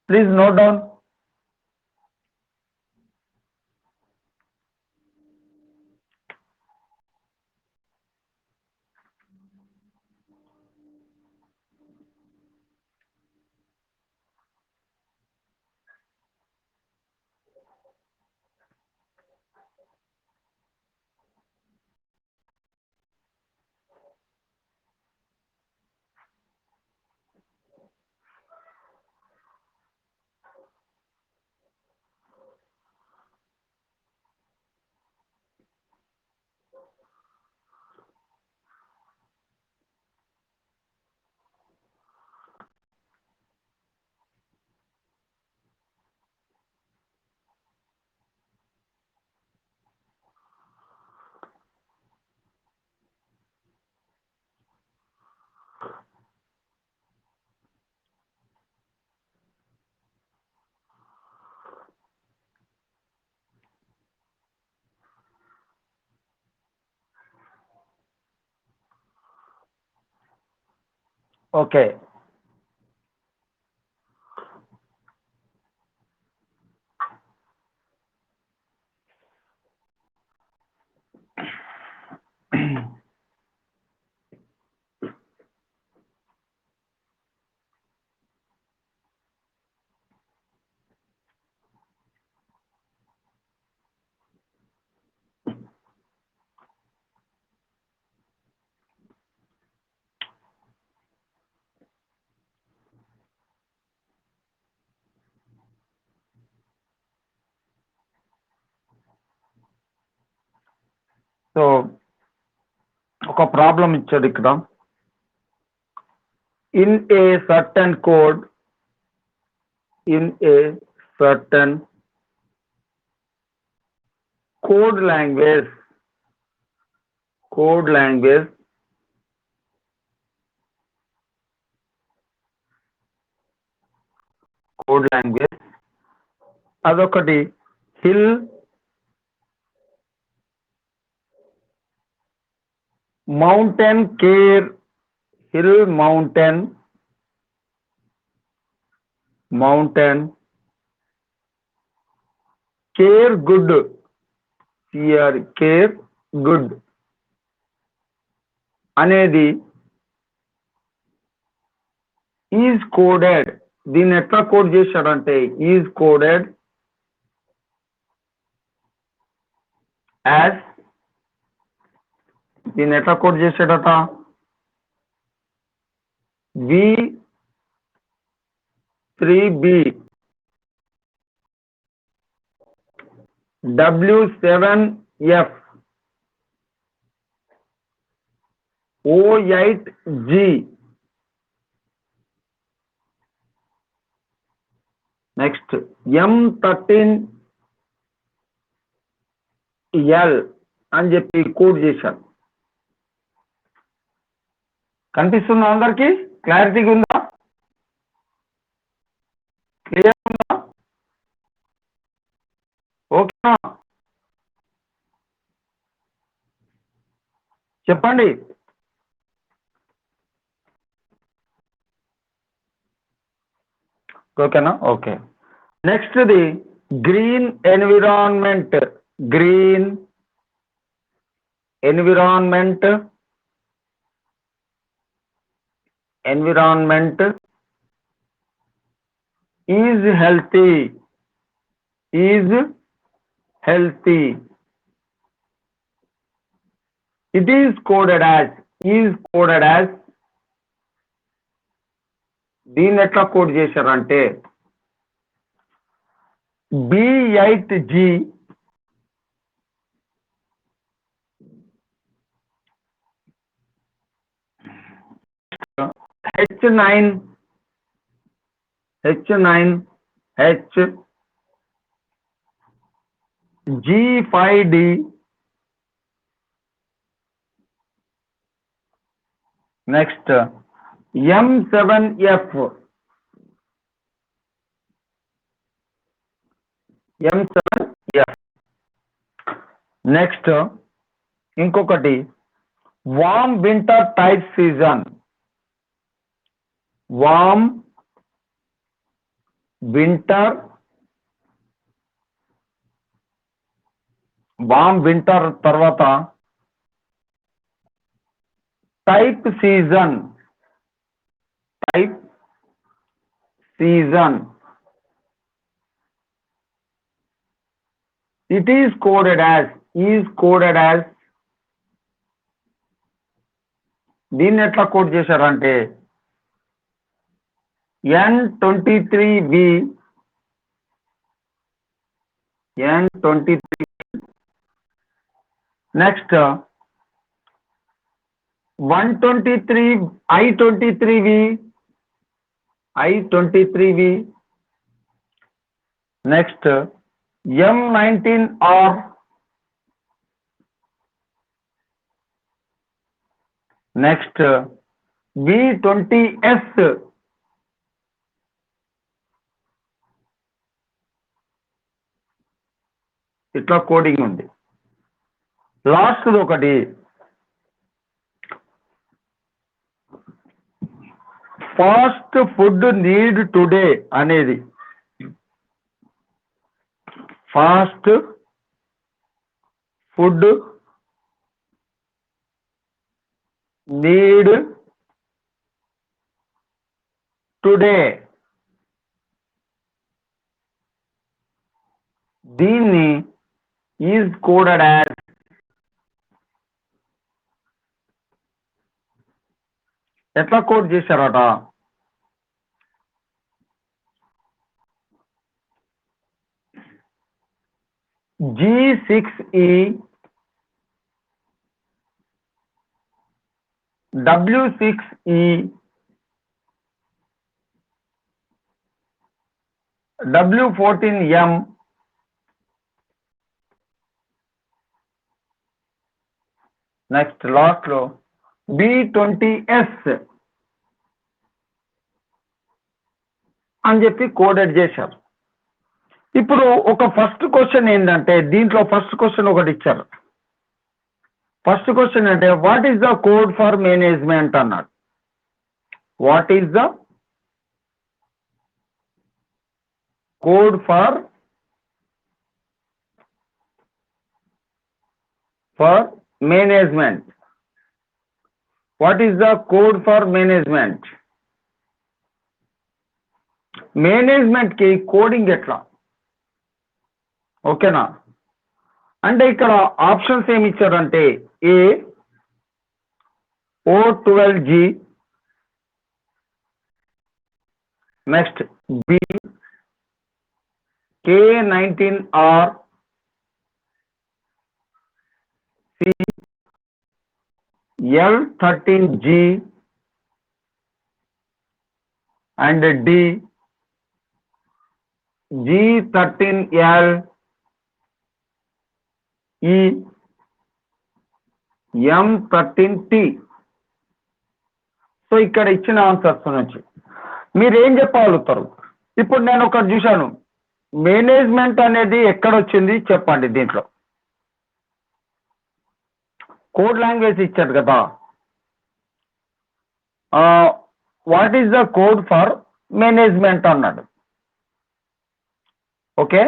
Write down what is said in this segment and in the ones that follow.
Please note down. Okay. So ఒక problem ఇచ్చాడు ఇక్కడ. In a certain code, in a certain code language, code language, code language, అదొకటి hill mountain care, hill mountain, mountain care good, CR care good అనేది is coded. దీన్ని ఎట్లా code చేశాడంటే is coded as, దీన్ని ఎట్లా code చేశాడట, V3B W7F O8G next M13L అని చెప్పి కోడ్ చేశారు. కనిపిస్తుందా అందరికి? క్లారిటీగా ఉందా? క్లియర్ ఉందా? ఓకేనా? చెప్పండి. ఓకేనా? Okay. Next the green environment, green environment, environment is healthy, is healthy. It is coded as, is coded as, దీన్ని ఎట్లా కోడ్ చేశారంటే B8G H9 H G5D next M7F next ఇంకొకటి warm winter type season, warm winter, warm winter తర్వాత type season, type season. It is coded as, దీన్ని ఎట్లా code చేశారంటే N23V, N23, next 123 I23V, next M19R, next V20S. ఇట్లా coding ఉంది. Last ఒకటి fast food need today అనేది, fast food need today, దీన్ని is coded as ఎట్లా కోడ్ చేశారట, G6E W6E W14M next last లో B20S అని చెప్పి కోడెడ్ చేశారు. ఇప్పుడు ఒక ఫస్ట్ క్వశ్చన్ ఏంటంటే దీంట్లో ఫస్ట్ క్వశ్చన్ ఒకటి ఇచ్చారు. ఫస్ట్ క్వశ్చన్ అంటే what is the code for management అన్నాడు. What is the code for management, what is the code for management. Management కి కోడింగ్ ఎట్లా, ఓకేనా? అంటే ఇక్కడ ఆప్షన్స్ ఏమి ఇచ్చారంటే A O12G, next B K19R, C L13G and D G13L, E M13T. So ఇక్కడ ఇచ్చిన ఆన్సర్స్ నుంచి మీరు ఏం చెప్పగలుగుతారు? ఇప్పుడు నేను ఒకటి చూశాను, మేనేజ్మెంట్ అనేది ఎక్కడ వచ్చింది చెప్పండి. దీంట్లో కోడ్ లాంగ్వేజ్ ఇచ్చాడు కదా, what is the code for management అన్నాడు. Okay,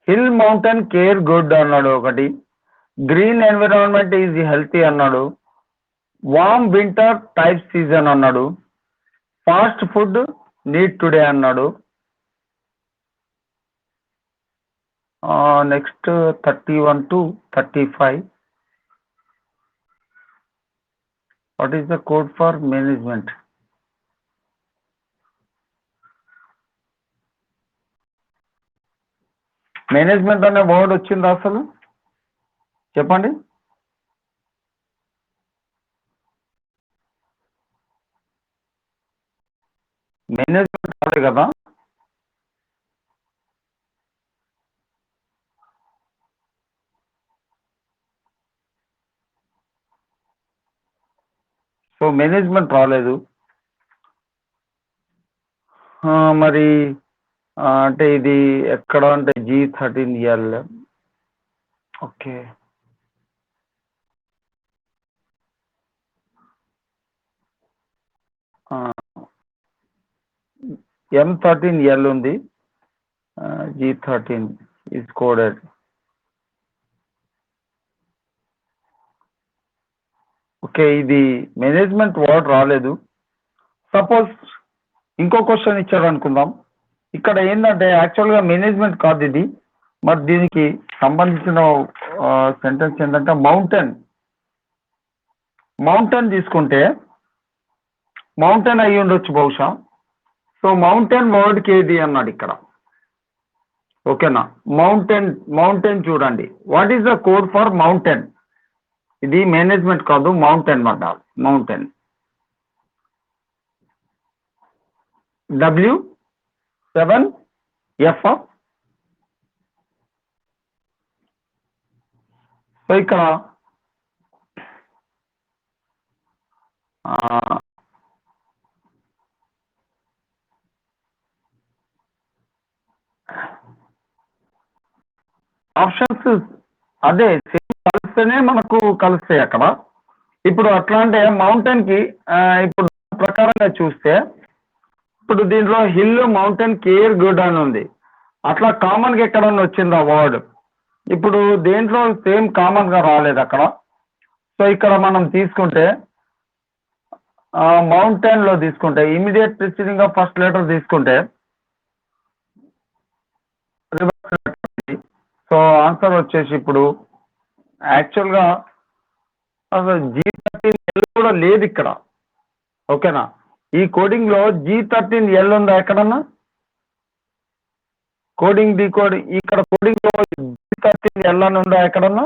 hill mountain care good అన్నాడు ఒకటి, గ్రీన్ ఎన్విరాన్మెంట్ ఈజ్ హెల్తీ అన్నాడు, వామ్ వింటర్ టైప్ సీజన్ అన్నాడు, ఫాస్ట్ ఫుడ్ నీడ్ టుడే అన్నాడు. Next 31 to 35, what is the code for management. Management అనే word వచ్చిందా అసలు చెప్పండి? మేనేజ్మెంట్ రాలేదు కదా. సో మేనేజ్మెంట్ రాలేదు. మరి అంటే ఇది ఎక్కడ అంటే G13L. ఓకే, M13L ఉంది, G13 is coded. ఓకే, ఇది మేనేజ్మెంట్ వర్డ్ రాలేదు. సపోజ్ ఇంకో క్వశ్చన్ ఇచ్చాడు అనుకుందాం. ఇక్కడ ఏంటంటే యాక్చువల్గా మేనేజ్మెంట్ కాదు ఇది, మరి దీనికి సంబంధించిన సెంటెన్స్ ఏంటంటే మౌంటైన్ తీసుకుంటే మౌంటైన్ అయ్యి ఉండొచ్చు బహుశా. సో మౌంటైన్ వర్డ్కి ఏది అన్నాడు ఇక్కడ. ఓకేనా, మౌంటైన్ చూడండి. What is the code for mountain? ఇది మేనేజ్మెంట్ కాదు, మౌంటైన్ మాట. Mountain W7F. సో ఇక్కడ ఆప్షన్స్ అదే సేమ్ కలిస్తేనే మనకు కలుస్తాయి అక్కడ. ఇప్పుడు అట్లా అంటే మౌంటైన్కి ఇప్పుడు ప్రకారంగా చూస్తే ఇప్పుడు దీంట్లో హిల్, మౌంటైన్, కేర్, గుడ్ అని ఉంది. అట్లా కామన్గా ఎక్కడన్నా వచ్చింది ఆ వర్డ్. ఇప్పుడు దేంట్లో సేమ్ కామన్గా రాలేదు అక్కడ. సో ఇక్కడ మనం తీసుకుంటే మౌంటైన్లో తీసుకుంటే immediate preceding of first letter తీసుకుంటే రివర్స్ లెటర్. సో ఆన్సర్ వచ్చేసి ఇప్పుడు యాక్చువల్గా అసలు G13L కూడా లేదు ఇక్కడ. ఓకేనా, ఈ కోడింగ్లో G13L ఉందా ఎక్కడన్నా? కోడింగ్ డీకోడింగ్ ఇక్కడ కోడింగ్లో G13L అని ఉందా ఎక్కడన్నా?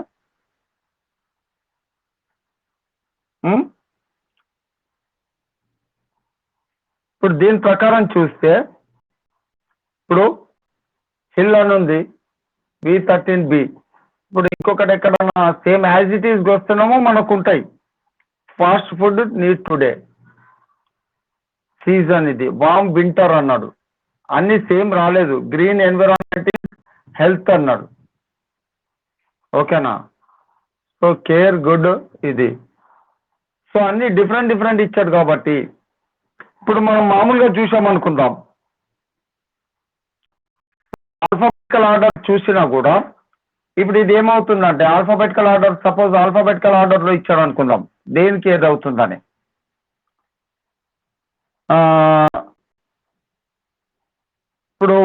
ఇప్పుడు దీని ప్రకారం చూస్తే ఇప్పుడు హిల్ అని ఉంది, V13B. ఇప్పుడు ఇంకొకటి ఎక్కడన్నా సేమ్ యాజ్ ఇట్ ఈస్ వస్తున్నామో మనకు ఉంటాయి. Fast food need today, season ఇది వామ్ వింటర్ అన్నాడు. అన్ని సేమ్ రాలేదు. గ్రీన్ ఎన్విరాన్మెంట్ హెల్త్ అన్నాడు. ఓకేనా, సో కేర్, గుడ్ ఇది. సో అన్ని డిఫరెంట్ ఇచ్చాడు కాబట్టి ఇప్పుడు మనం మామూలుగా చూసామనుకుందాం, ఆల్ఫాబెటికల్ ఆర్డర్ చూసినా కూడా ఇప్పుడు ఇది ఏమవుతుందంటే ఆల్ఫాబెటికల్ ఆర్డర్, సపోజ్ ఆల్ఫాబెటికల్ ఆర్డర్లో ఇచ్చాడు అనుకుందాం, దేనికి ఏది అవుతుందని. ఇప్పుడు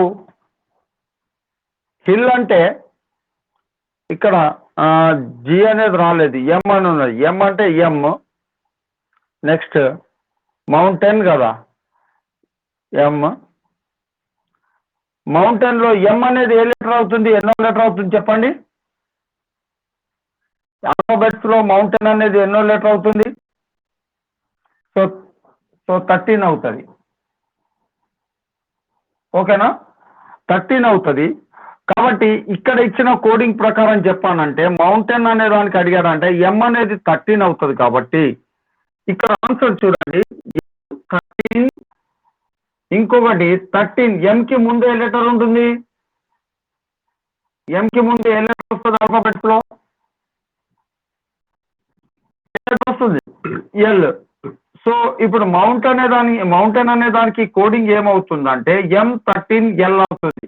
హిల్ అంటే ఇక్కడ జి అనేది రాలేదు, ఎం అని ఉన్నది. ఎం అంటే ఎం. నెక్స్ట్ మౌంటైన్ కదా, ఎం. మౌంటైన్లో ఎం అనేది ఏ లెటర్ అవుతుంది, ఎన్నో లెటర్ అవుతుంది చెప్పండి? ఆల్ఫాబెట్స్లో మౌంటైన్ అనేది ఎన్నో లెటర్ అవుతుంది? సో 13 అవుతుంది. ఓకేనా, 13 అవుతుంది. కాబట్టి ఇక్కడ ఇచ్చిన కోడింగ్ ప్రకారం చెప్పానంటే మౌంటైన్ అనే దానికి అడిగాడంటే ఎం అనేది 13 అవుతుంది. కాబట్టి ఇక్కడ ఆన్సర్ చూడండి, 13. ఇంకొకటి 13, ఎంకి ముందు ఏ లెటర్ ఉంటుంది? ఎంకి ముందు ఏ లెటర్ వస్తుంది ఆల్ఫాబెట్స్ లో? వస్తుంది ఎల్. సో ఇప్పుడు మౌంటైన్ అనే దానికి కోడింగ్ ఏమవుతుందంటే M13L అవుతుంది.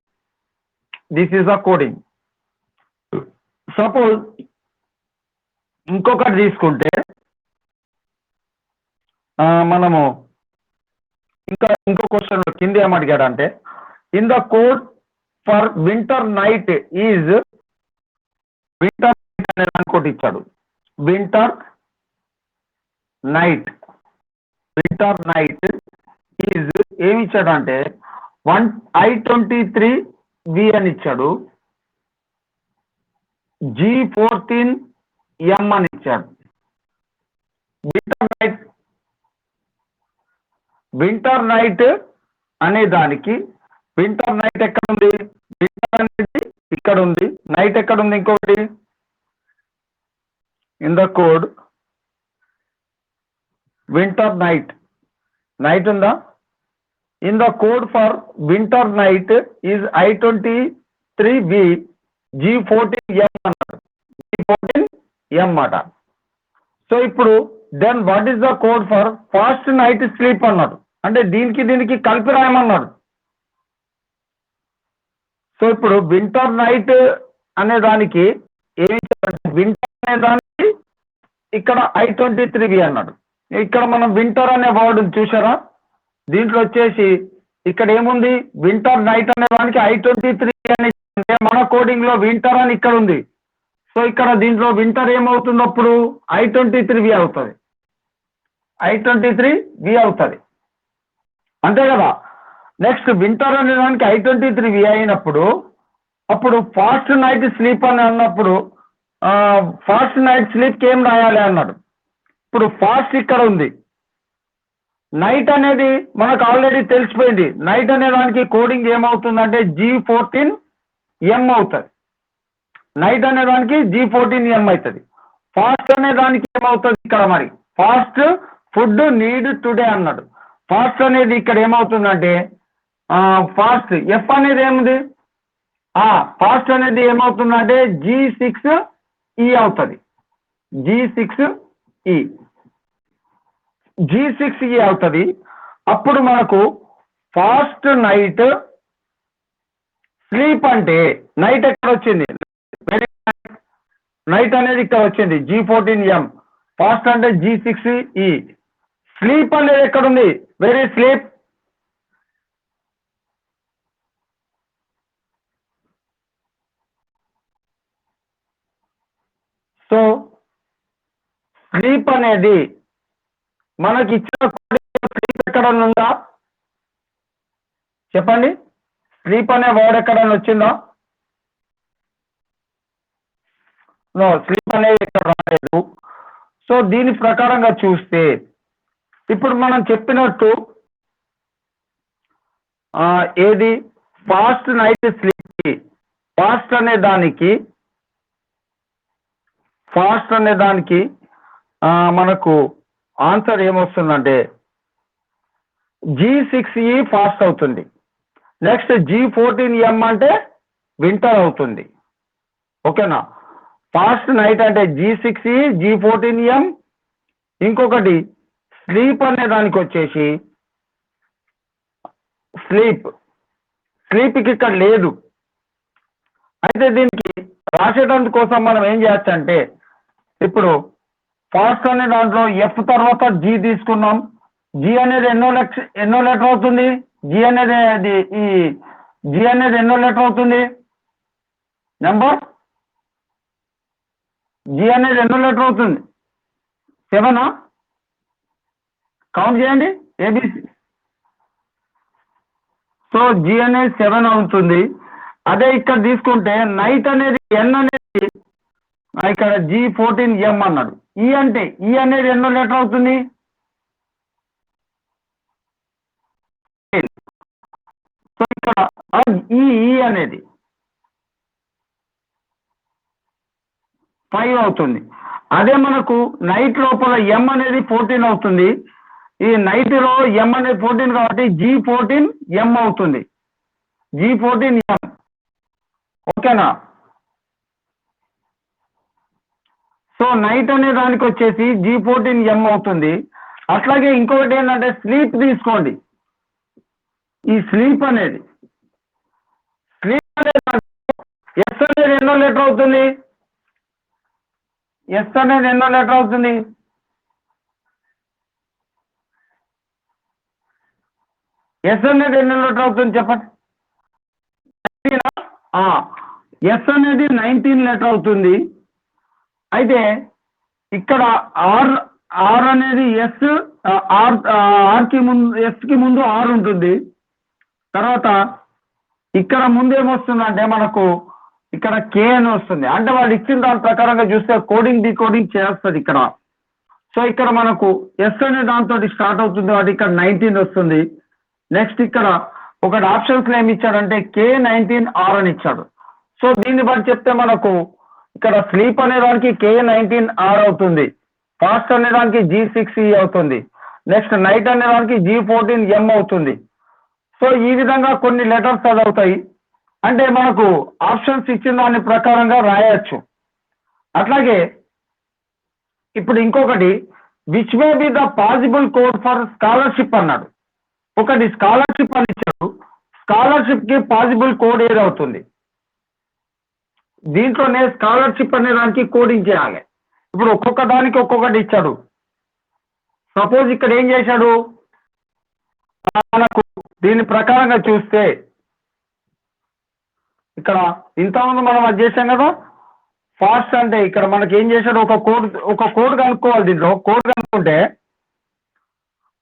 This is the coding. Suppose ఇంకొకటి తీసుకుంటే మనము ఇంకో క్వశ్చన్ కింద ఏమడిగాడంటే in the code for winter night is, winter night అనేది అనుకోటి ఇచ్చాడు. వింటర్ నైట్ ఈజ్ ఏమి ఇచ్చాడంటే I23V అని ఇచ్చాడు, G14M అని ఇచ్చాడు. వింటర్ నైట్ అనే దానికి వింటర్ నైట్ ఎక్కడ ఉంది? వింటర్ అనేది ఇక్కడ ఉంది, నైట్ ఎక్కడ ఉంది? ఇంకొకటి in the code winter night ఉందా? In the code for winter night is I23V G14M అన్నాడు. G14M అట. సో ఇప్పుడు then what is the code for fast night sleep అన్నాడు. అంటే దీనికి కలిపి రాయమన్నాడు. సో ఇప్పుడు వింటర్ నైట్ అనే దానికి ఏమి వింటర్ అనే దానికి ఇక్కడ I23V అన్నాడు. ఇక్కడ మనం వింటర్ అనే వర్డ్ చూసారా, దీంట్లో వచ్చేసి ఇక్కడ ఏముంది, వింటర్ నైట్ అనే దానికి I23 అని, మన కోడింగ్ లో వింటర్ అని ఇక్కడ ఉంది. సో ఇక్కడ దీంట్లో వింటర్ ఏమవుతుంది, అప్పుడు I23V అవుతుంది, I23V అవుతుంది, అంతే కదా. నెక్స్ట్ వింటర్ అనే దానికి I23V అయినప్పుడు అప్పుడు ఫాస్ట్ నైట్ స్లీప్ అని అన్నప్పుడు ఫాస్ట్ నైట్ స్లీప్కి ఏం రాయాలి అన్నాడు. ఇప్పుడు ఫాస్ట్ ఇక్కడ ఉంది, నైట్ అనేది మనకు ఆల్రెడీ తెలిసిపోయింది. నైట్ అనే దానికి కోడింగ్ ఏమవుతుందంటే G14M అవుతుంది, నైట్ అనే దానికి G14M అవుతుంది. ఫాస్ట్ అనే దానికి ఏమవుతుంది ఇక్కడ, మరి ఫాస్ట్ ఫుడ్ నీడ్ టుడే అన్నాడు. ఫాస్ట్ అనేది ఇక్కడ ఏమవుతుందంటే ఫాస్ట్ ఎఫ్ అనేది ఏముంది, ఫాస్ట్ అనేది ఏమవుతుందంటే G6E అవుతుంది, G6E అవుతుంది. అప్పుడు మనకు ఫాస్ట్ నైట్ స్లీప్ అంటే నైట్ ఎక్కడ వచ్చింది, నైట్ అనేది ఇక్కడ వచ్చింది G14M, ఫాస్ట్ అంటే G6E, స్లీప్ అనేది ఎక్కడ ఉంది, వెరీ స్లీప్, సో స్లీప్ అనేది మనకి ఇచ్చిన స్లీప్ ఎక్కడన్నా ఉందా చెప్పండి, స్లీప్ అనే వర్డ్ ఎక్కడన్నా వచ్చిందా, నో, స్లీప్ అనేది ఇక్కడ రాలేదు. సో దీని ప్రకారంగా చూస్తే ఇప్పుడు మనం చెప్పినట్టు ఏది ఫాస్ట్ నైట్ స్లీప్, ఫాస్ట్ అనే దానికి మనకు ఆన్సర్ ఏమొస్తుందంటే G6E ఫాస్ట్ అవుతుంది. నెక్స్ట్ G14M అంటే వింటర్ అవుతుంది, ఓకేనా. ఫాస్ట్ నైట్ అంటే G6E, G14M, ఇంకొకటి స్లీప్ అనే దానికి వచ్చేసి స్లీప్కి ఇక్కడ లేదు. అయితే దీనికి రాసేటందుకు కోసం మనం ఏం చేయొచ్చు అంటే, ఇప్పుడు ఫాస్ట్ అనే దాంట్లో ఎఫ్ తర్వాత G తీసుకున్నాం. G అనేది ఎన్నో లెటర్ అవుతుంది, G అనేది ఎన్నో లెటర్ అవుతుంది నెంబర్, G అనేది ఎన్నో లెటర్ అవుతుంది, 7 కౌంట్ చేయండి ఏబిసి. సో G అనేది 7 అవుతుంది. అదే ఇక్కడ తీసుకుంటే నైట్ అనేది N అనేది ఇక్కడ G14M అన్నాడు. E అనేది ఎన్నో లెటర్ అవుతుంది, సో ఇక్కడ ఈ అనేది 5 అవుతుంది. అదే మనకు నైట్ లోపల M అనేది 14 అవుతుంది. ఈ నైట్ లో M అనేది 14 కాబట్టి G14M అవుతుంది, G14M, ఓకేనా. సో నైట్ అనే దానికి వచ్చేసి G14M అవుతుంది. అట్లాగే ఇంకొకటి ఏంటంటే స్లీప్ తీసుకోండి. ఈ స్లీప్ అనేది ఎస్ అనేది ఎన్నో లెటర్ అవుతుంది, ఎస్ అనేది ఎన్నో లెటర్ అవుతుంది, ఎస్ అనేది ఎన్నో లెటర్ అవుతుంది చెప్పండి. ఎస్ అనేది 19 లెటర్ అవుతుంది. అయితే ఇక్కడ ఆర్ అనేది ఆర్కి ముందు, ఎస్కి ముందు ఆర్ ఉంటుంది. తర్వాత ఇక్కడ ముందు ఏమొస్తుందంటే మనకు ఇక్కడ కే అని వస్తుంది. అంటే వాళ్ళు ఇచ్చిన దాని ప్రకారంగా చూస్తే కోడింగ్ డీకోడింగ్ చేస్తుంది ఇక్కడ. సో ఇక్కడ మనకు ఎస్ అనే దాంతో స్టార్ట్ అవుతుంది కాబట్టి ఇక్కడ 19 వస్తుంది. నెక్స్ట్ ఇక్కడ ఒకటి ఆప్షన్స్ లో ఏమి ఇచ్చాడంటే K19R అని ఇచ్చాడు. సో దీన్ని బట్టి చెప్తే మనకు ఇక్కడ స్లీప్ అనే దానికి K19R అవుతుంది, ఫాస్ట్ అనే దానికి G6E అవుతుంది, నెక్స్ట్ నైట్ అనే దానికి G14M అవుతుంది. సో ఈ విధంగా కొన్ని లెటర్స్ చదువుతాయి, అంటే మనకు ఆప్షన్స్ ఇచ్చిన దాని ప్రకారంగా రాయొచ్చు. అట్లాగే ఇప్పుడు ఇంకొకటి which may be the possible code for scholarship అన్నాడు. ఒకటి స్కాలర్షిప్ అని ఇచ్చాడు. స్కాలర్షిప్ కి పాసిబుల్ కోడ్ ఏదవుతుంది? దీంట్లోనే స్కాలర్షిప్ అనే దానికి కోడింగ్ చేయాలి. ఇప్పుడు ఒక్కొక్క దానికి ఒక్కొక్కటి ఇచ్చాడు. సపోజ్ ఇక్కడ ఏం చేశాడు, మనకు దీని ప్రకారంగా చూస్తే ఇక్కడ ఇంతకుముందు మనం అది చేసాం కదా, ఫాస్ట్ అంటే ఇక్కడ మనకి ఏం చేశాడు, ఒక కోడ్ కనుక్కోవాలి. దీంట్లో కోడ్ కనుక్కుంటే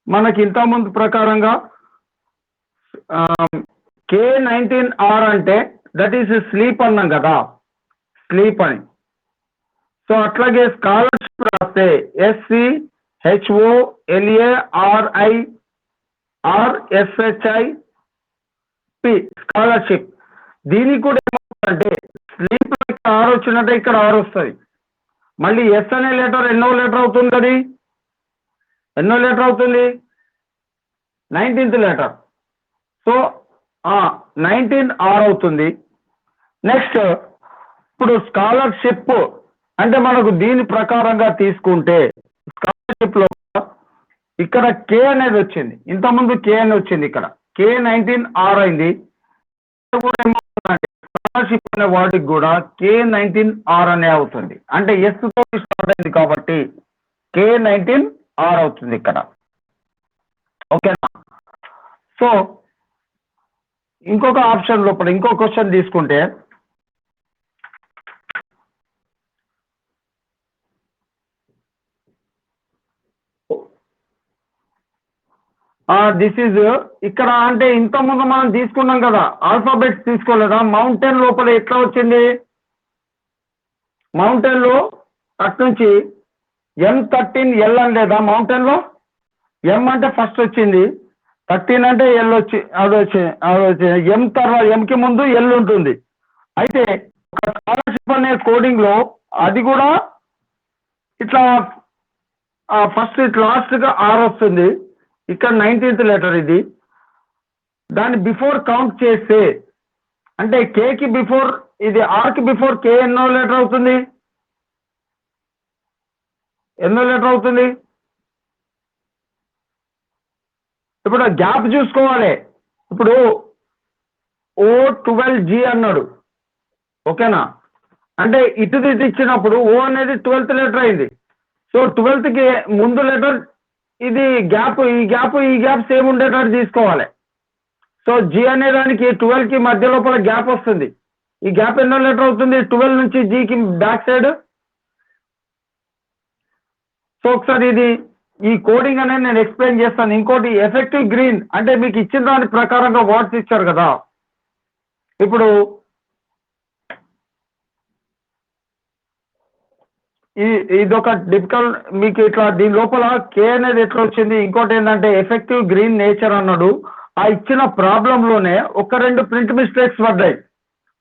మనకి ఇంతకుముందు ప్రకారంగా K19R అంటే దట్ ఈస్ స్లీప్ అన్నాం కదా, స్లీప్ అని. సో అట్లాగే స్కాలర్షిప్ రాస్తే SCHOLARIRSHIP స్కాలర్షిప్. దీనికి కూడా ఏమవుతుందంటే స్లీప్ ఇక్కడ ఆర్ వచ్చినట్టే ఇక్కడ ఆర్ వస్తుంది. మళ్ళీ ఎస్ అనే లెటర్ ఎన్నో లెటర్ అవుతుంది, అది ఎన్నో లెటర్ అవుతుంది, 19th లెటర్. సో 19R అవుతుంది. నెక్స్ట్ ఇప్పుడు స్కాలర్షిప్ అంటే మనకు దీని ప్రకారంగా తీసుకుంటే స్కాలర్షిప్ లో ఇక్కడ కే అనేది వచ్చింది, ఇంతకుముందు కే అని వచ్చింది, ఇక్కడ K19R అయింది. స్కాలర్షిప్ అనే వాటికి కూడా K19R అనే అవుతుంది. అంటే ఎస్ తో స్టార్ట్ అయింది కాబట్టి K19R అవుతుంది ఇక్కడ. ఓకేనా? సో ఇంకొక ఆప్షన్ లోపల ఇంకో క్వశ్చన్ తీసుకుంటే దిస్ ఈజ్ ఇక్కడ అంటే ఇంతకుముందు మనం తీసుకున్నాం కదా, ఆల్ఫాబెట్స్ తీసుకోలేదా? మౌంటైన్ లోపల ఎట్లా వచ్చింది, మౌంటైన్ లో అటు నుంచి M13L అని లేదా మౌంటైన్ లో? M అంటే ఫస్ట్ వచ్చింది, 13 అంటే ఎల్ అది వచ్చి ఎం తర్వాత ఎంకి ముందు ఎల్ ఉంటుంది. అయితే ఒక స్కాలర్షిప్ అనే కోడింగ్ లో అది కూడా ఇట్లా ఫస్ట్ లాస్ట్ గా ఆర్ వస్తుంది. ఇక్కడ 19th లెటర్ ఇది. దాన్ని బిఫోర్ కౌంట్ చేస్తే అంటే కే కి బిఫోర్ ఇది ఆర్ కి బిఫోర్ కే ఎన్నో లెటర్ అవుతుంది, ఎన్నో లెటర్ అవుతుంది? ఇప్పుడు గ్యాప్ చూసుకోవాలి. ఇప్పుడు O12G అన్నాడు, ఓకేనా? అంటే ఇటు ఇచ్చినప్పుడు ఓ అనేది 12th లెటర్ అయింది. సో 12th కి ముందు లెటర్ ఇది గ్యాప్, ఈ గ్యాప్ సేమ్ ఉండేటట్టు తీసుకోవాలి. సో జి అనే దానికి 12 కి మధ్య లోపల గ్యాప్ వస్తుంది. ఈ గ్యాప్ ఎన్నో లెటర్ అవుతుంది? 12 నుంచి జీకి బ్యాక్ సైడ్. సో ఒకసారి ఇది ఈ కోడింగ్ అనేది నేను ఎక్స్ప్లెయిన్ చేస్తాను. ఇంకోటి ఎఫెక్టివ్ గ్రీన్ అంటే మీకు ఇచ్చిన దాని ప్రకారంగా వాట్స్ ఇచ్చారు కదా. ఇప్పుడు ఇదొక డిఫికల్ట్ మీకు ఇట్లా దీని లోపల కే అనేది ఎట్లా వచ్చింది. ఇంకోటి ఏంటంటే ఎఫెక్టివ్ గ్రీన్ నేచర్ అన్నాడు. ఆ ఇచ్చిన ప్రాబ్లంలోనే ఒక 2 ప్రింట్ మిస్టేక్స్ పడ్డాయి.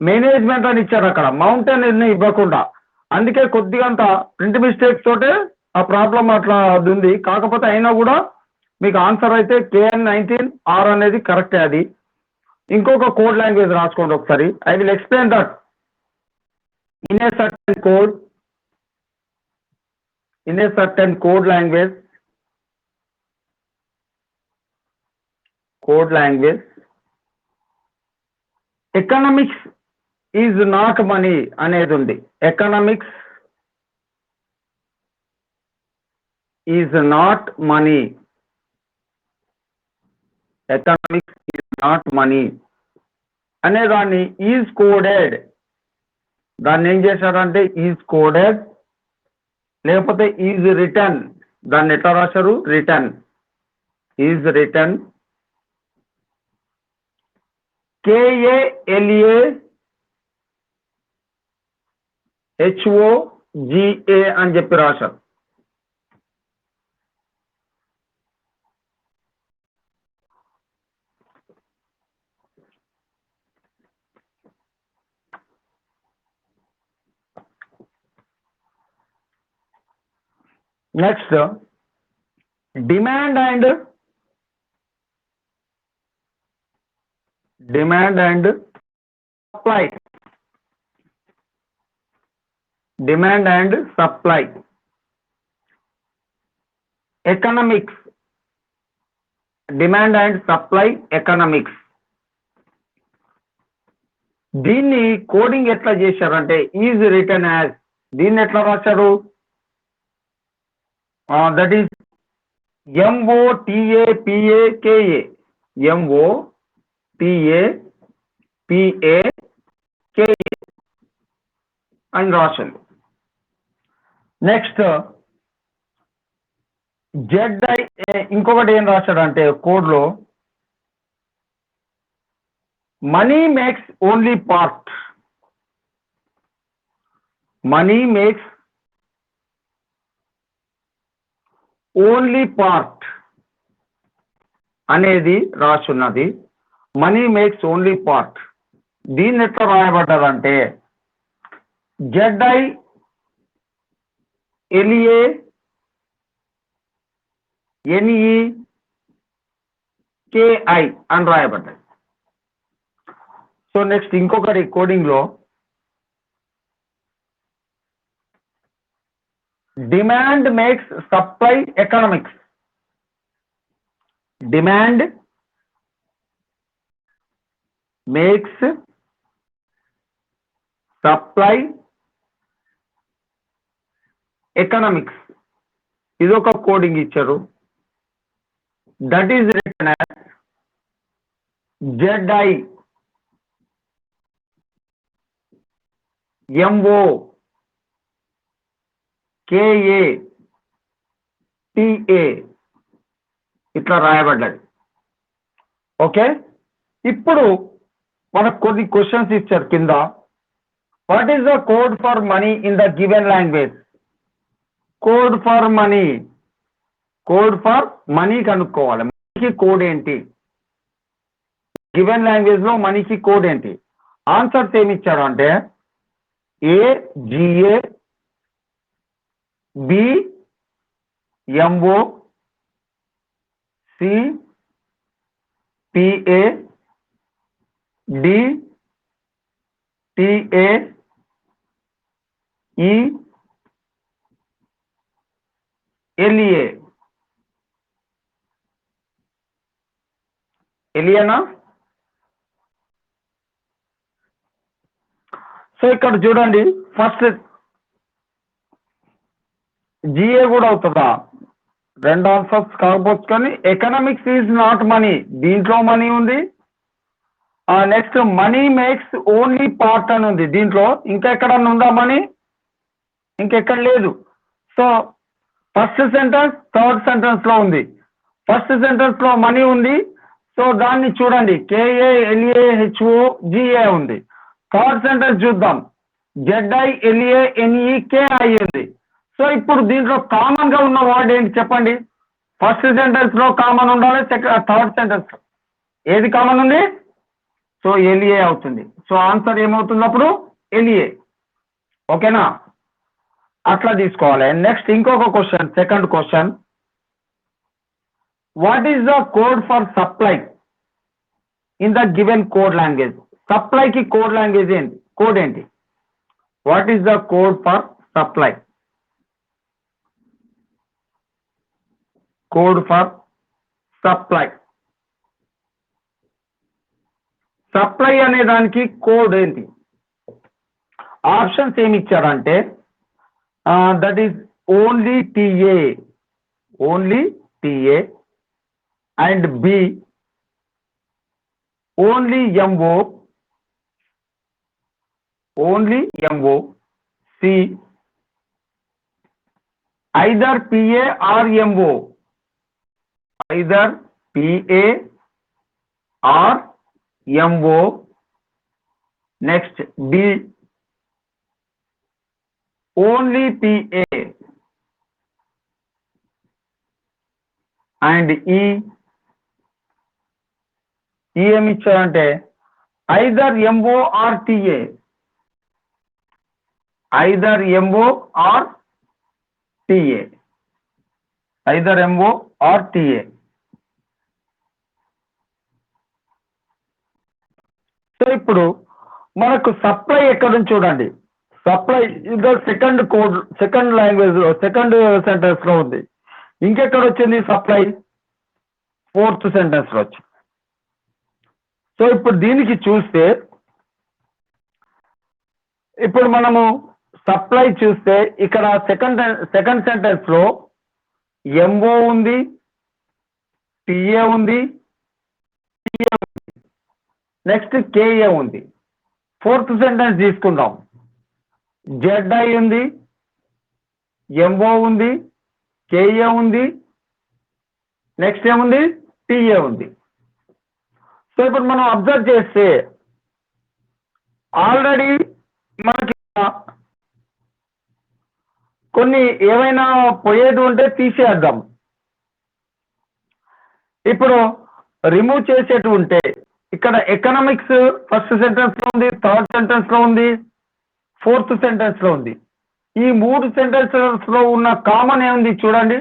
మేనేజ్మెంట్ అని ఇచ్చారు అక్కడ, మౌంటైన్ ఇవ్వకుండా. అందుకే కొద్దిగా అంత ప్రింట్ మిస్టేక్స్ తోటే ఆ ప్రాబ్లం అట్లా ఉంది. కాకపోతే అయినా కూడా మీకు ఆన్సర్ అయితే K19R అనేది కరెక్టే. అది ఇంకొక కోడ్ లాంగ్వేజ్ రాసుకోండి ఒకసారి. I will explain that in a certain code, in a certain code language. Economics is not money అనేది ఉంది. Economics is not money. Economics is not money అనే దాన్ని ఈజ్ కోడెడ్, దాన్ని ఏం చేశారంటే ఈజ్ కోడెడ్ లేకపోతే ఈజ్ రిటర్న్, దాన్ని ఎట్లా రాశారు? రిటర్న్, ఈజ్ రిటర్న్ KALAHOGA అని చెప్పి రాశారు. Next demand and supply. Demand and supply, economics, demand and supply economics. దీన్ని కోడింగ్ ఎట్లా చేశారంటే ఈజ్ రిటర్న్ యాజ్, దీన్ని ఎట్లా రాశారు? దట్ ఈస్ MOTAPAKA, MOTAPAKA అని రాశారు. నెక్స్ట్ ZI, ఇంకొకటి ఏం రాశాడంటే కోడ్ లో money makes only part, money makes only part అనేది రాసున్నది. మనీ మేక్స్ ఓన్లీ పార్ట్, దీన్ని ఎట్లా రాయబడ్డదంటే ZILANEKI అని రాయబడ్డది. సో నెక్స్ట్ ఇంకొకటి కోడింగ్ లో demand makes supply economics, demand makes supply economics, ఇది ఒక కోడింగ్ ఇచ్చారు. That is return as ZIMOKATA ఇట్లా రాయబడ్డది. ఓకే, ఇప్పుడు మనకు కొన్ని క్వశ్చన్స్ ఇచ్చారు కింద. What is the code for money in the given language? Code for money, code for money కనుక్కోవాలి. మనీకి కోడ్ ఏంటి? గివెన్ లాంగ్వేజ్ లో మనీకి కోడ్ ఏంటి? ఆన్సర్స్ ఏమి ఇచ్చారు అంటే AGA, BMO, CPA, DTA, LEA. ఎలియనా? సో ఇక్కడ చూడండి, ఫస్ట్ GA కూడా అవుతుందా? రెండు ఆన్సర్స్ కాకపోవచ్చు, కానీ ఎకనామిక్స్ ఈజ్ నాట్ మనీ, దీంట్లో మనీ ఉంది. Next money makes only part అని ఉంది, దీంట్లో ఇంకా ఎక్కడన్నా ఉందా మనీ? ఇంకెక్కడ లేదు. So first sentence third sentence లో ఉంది. ఫస్ట్ సెంటెన్స్ లో మనీ ఉంది, సో దాన్ని చూడండి KALAHOGA ఉంది. థర్డ్ సెంటెన్స్ చూద్దాం, ZILANEKI ఉంది. సో ఇప్పుడు దీంట్లో కామన్ గా ఉన్న వర్డ్ ఏంటి చెప్పండి? ఫస్ట్ సెంటెన్స్ లో కామన్ ఉండాలి, థర్డ్ సెంటెన్స్ ఏది కామన్ ఉంది? సో LA అవుతుంది. సో ఆన్సర్ ఏమవుతుంది అప్పుడు? LA. ఓకేనా? అట్లా తీసుకోవాలి. నెక్స్ట్ ఇంకొక question, second question, what is the code for supply in the given code language? సప్లైకి కోడ్ లాంగ్వేజ్ ఏంటి? కోడ్ ఏంటి? What is the code for supply? Code for supply, supply అనే దానికి కోడ్ ఏంటి? ఆప్షన్స్ ఏమి ఇచ్చారంటే that is only TA, only TA, and B only MO, only MO, C either PA or MO, either PA or MO. Next D only PA, and E ఏమి ఇచ్చారంటే either MO or TA, either MO or TA, either MO or TA. So ఇప్పుడు మనకు supply ఎక్కడ నుంచి చూడండి, supply ఇది second code, second language లో, second sentence లో ఉంది. ఇంకెక్కడ వచ్చింది సప్లై? ఫోర్త్ సెంటెన్స్ లో వచ్చింది. సో ఇప్పుడు దీనికి చూస్తే ఇప్పుడు మనము సప్లై చూస్తే ఇక్కడ సెకండ్ సెంటెన్స్ లో ఎంఓ ఉంది, టిఏ ఉంది, నెక్స్ట్ కేఏ ఉంది. ఫోర్త్ సెంటెన్స్ తీసుకుందాం. జెడ్ఐ ఉంది, ఎంఓ ఉంది, కేఏ ఉంది, నెక్స్ట్ ఏముంది, టిఏ ఉంది. సో ఇప్పుడు మనం అబ్జర్వ్ చేస్తే ఆల్రెడీ మనకి కొన్ని ఏమైనా పోయేది ఉంటే తీసేద్దాం. ఇప్పుడు రిమూవ్ చేసేటి ఉంటే ఇక్కడ ఎకనామిక్స్ ఫస్ట్ సెంటెన్స్ లో ఉంది, థర్డ్ సెంటెన్స్ లో ఉంది, ఫోర్త్ సెంటెన్స్ లో ఉంది. ఈ 3 సెంటెన్సెస్ లో ఉన్న కామన్ ఏముంది చూడండి,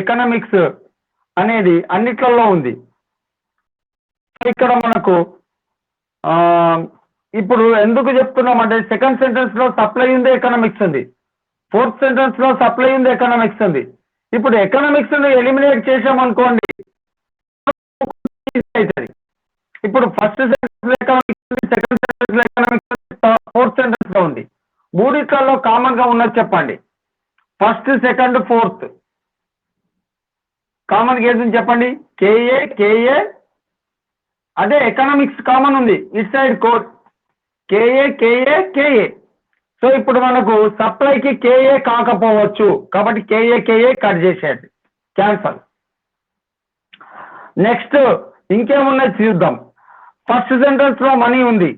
ఎకనామిక్స్ అనేది అన్నిట్లలో ఉంది. ఇక్కడ మనకు ఇప్పుడు ఎందుకు చెప్తున్నామంటే సెకండ్ సెంటెన్స్ లో సప్లై ఉంది, ఎకనామిక్స్ ఉంది. ఫోర్త్ సెంటెన్స్ లో సప్లై ఉంది, ఎకనామిక్స్ ఉంది. ఇప్పుడు ఎకనామిక్స్ ని ఎలిమినేట్ చేసామనుకోండి అవుతుంది. ఇప్పుడు ఫస్ట్ సెంటెన్స్ లో ఎకనామిక్స్ ఉంది, సెకండ్ సెంటెన్స్ లో ఎకనామిక్స్ ఉంది, ఫోర్త్ సెంటెన్స్ లో ఉంది. మూడిట్లలో కామన్ గా ఉన్నది చెప్పండి. ఫస్ట్, సెకండ్, ఫోర్త్ కామన్ ఏది చెప్పండి. కేఏ అదే ఎకనామిక్స్ కామన్ ఉంది. It side code KA. So ఇప్పుడు మనకు సప్లైకి కేఏ కాకపోవచ్చు కాబట్టి కేఏ కట్ చేసేది, క్యాన్సల్. నెక్స్ట్ ఇంకేమున్నది చూద్దాం. ఫస్ట్ సెంటెన్స్ లో మనీ ఉంది,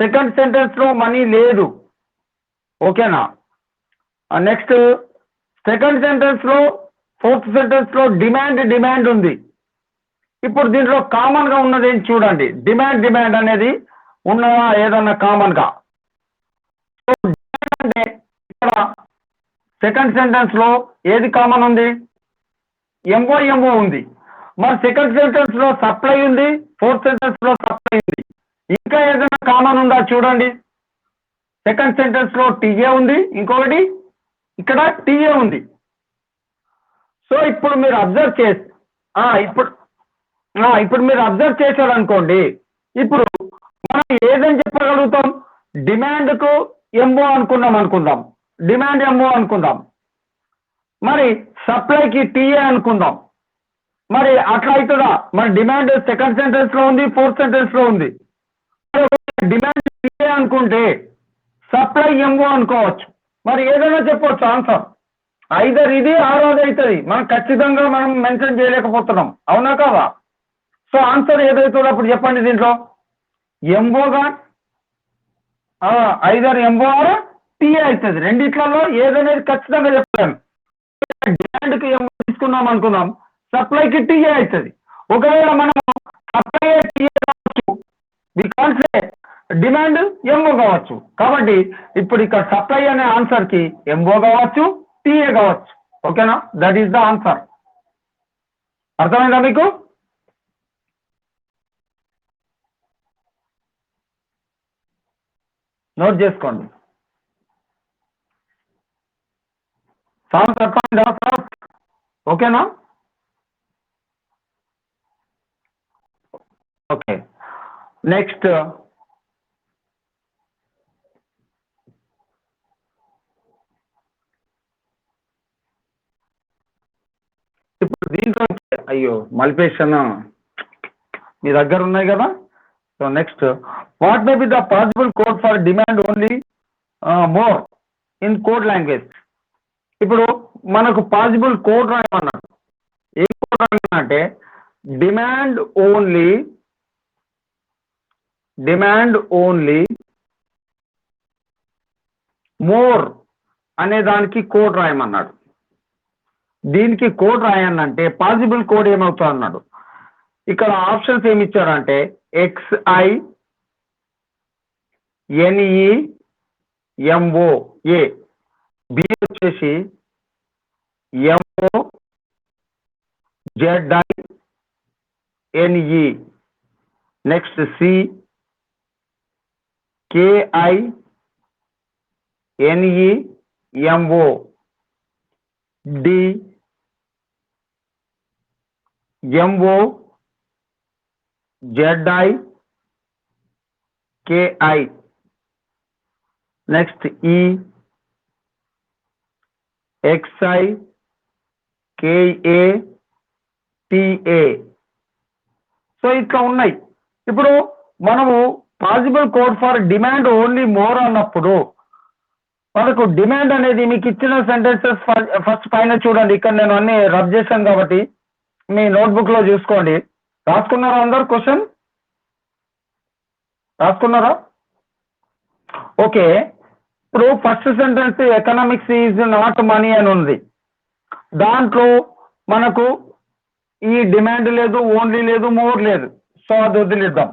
సెకండ్ సెంటెన్స్ లో మనీ లేదు. ఓకేనా? నెక్స్ట్ సెకండ్ సెంటెన్స్ లో, ఫోర్త్ సెంటెన్స్ లో డిమాండ్ ఉంది. ఇప్పుడు దీంట్లో కామన్ గా ఉన్నది ఏంటి చూడండి. డిమాండ్ అనేది ఉన్నదా ఏదన్నా కామన్ గా? అంటే ఇక్కడ సెకండ్ సెంటెన్స్ లో ఏది కామన్ ఉంది? ఎంఓ ఉంది. మరి సెకండ్ సెంటెన్స్ లో సప్లై ఉంది, ఫోర్త్ సెంటెన్స్ లో సప్లై ఉంది. ఇంకా ఏదైనా కామన్ ఉందా చూడండి. సెకండ్ సెంటెన్స్ లో టీఏ ఉంది, ఇంకొకటి ఇక్కడ టీఏ ఉంది. సో ఇప్పుడు మీరు అబ్జర్వ్ చేసి ఇప్పుడు మీరు అబ్జర్వ్ చేశారు అనుకోండి. ఇప్పుడు మనం ఏదని చెప్పగలుగుతాం? డిమాండ్కు ఎంఓ అనుకుందాం. డిమాండ్ ఎంఓ అనుకుందాం. మరి సప్లైకి టీఏ అనుకుందాం. మరి అట్లా అవుతుందా? మరి డిమాండ్ సెకండ్ సెంటెన్స్ లో ఉంది, ఫోర్త్ సెంటెన్స్ లో ఉంది. డిమాండ్ టీఏ అనుకుంటే సప్లై ఎంఓ అనుకోవచ్చు. మరి ఏదైనా చెప్పవచ్చు ఆన్సర్. ఐదర్ ఇది ఆరోది అవుతుంది. మనం ఖచ్చితంగా మనం మెన్షన్ చేయలేకపోతున్నాం. అవునా కాదా? సో ఆన్సర్ ఏదైతుందో అప్పుడు చెప్పండి. దీంట్లో ఎంఓగా ఐదర్ ఎంఓ ఆర్ టీఏ అవుతుంది. రెండిట్లలో ఏదనేది ఖచ్చితంగా చెప్పలేము. డిమాండ్కి ఎంఓ తీసుకున్నాం అనుకుందాం, సప్లైకి టీఏ అవుతుంది. ఒకవేళ మనం సప్లై టీఏ కావచ్చు, డిమాండ్ ఎంఓ కావచ్చు. కాబట్టి ఇప్పుడు ఇక్కడ సప్లై అనే ఆన్సర్ కి ఎంఓ కావచ్చు, టీఏ కావచ్చు. ఓకేనా? That is the answer. అర్థమైందా మీకు? నోట్ చేసుకోండి. సార్ చెప్పండి సార్. ఓకేనా? ఓకే. నెక్స్ట్ ఇప్పుడు దీంట్లో అయ్యో మల్పేషన్ మీ దగ్గర ఉన్నాయి కదా. So next what may be the possible code for demand only more in code language. ఇప్పుడు మనకు పాసిబుల్ కోడ్ రాయమన్నాడు. ఏ కోడ్ రాయమంటే డిమాండ్ ఓన్లీ మోర్ అనే దానికి కోడ్ రాయమన్నాడు. దీనికి కోడ్ రాయనంటే పాసిబుల్ కోడ్ ఏమవుతుంది అన్నాడు. ఇక్కడ ఆప్షన్స్ ఏమి ఇచ్చారంటే XINEMOA, బి వచ్చేసి MOZINE, next KINEMO, DMOZINE, KI, next E, XI, KA, TA. So ఇట్లా ఉన్నాయి. ఇప్పుడు మనము possible code for demand only more అన్నప్పుడు మనకు డిమాండ్ అనేది మీకు ఇచ్చిన సెంటెన్సెస్ ఫస్ట్ పైన చూడండి. ఇక్కడ నేను అన్ని రబ్ చేశాను కాబట్టి మీ నోట్బుక్ లో చూసుకోండి. రాసుకున్నారా అందరు? క్వశ్చన్ రాసుకున్నారా? ఓకే. ఇప్పుడు first sentence economics is not money అని ఉంది. దాంట్లో మనకు ఈ డిమాండ్ లేదు, ఓన్లీ లేదు, మోర్ లేదు. సో అది వదిలిద్దాం.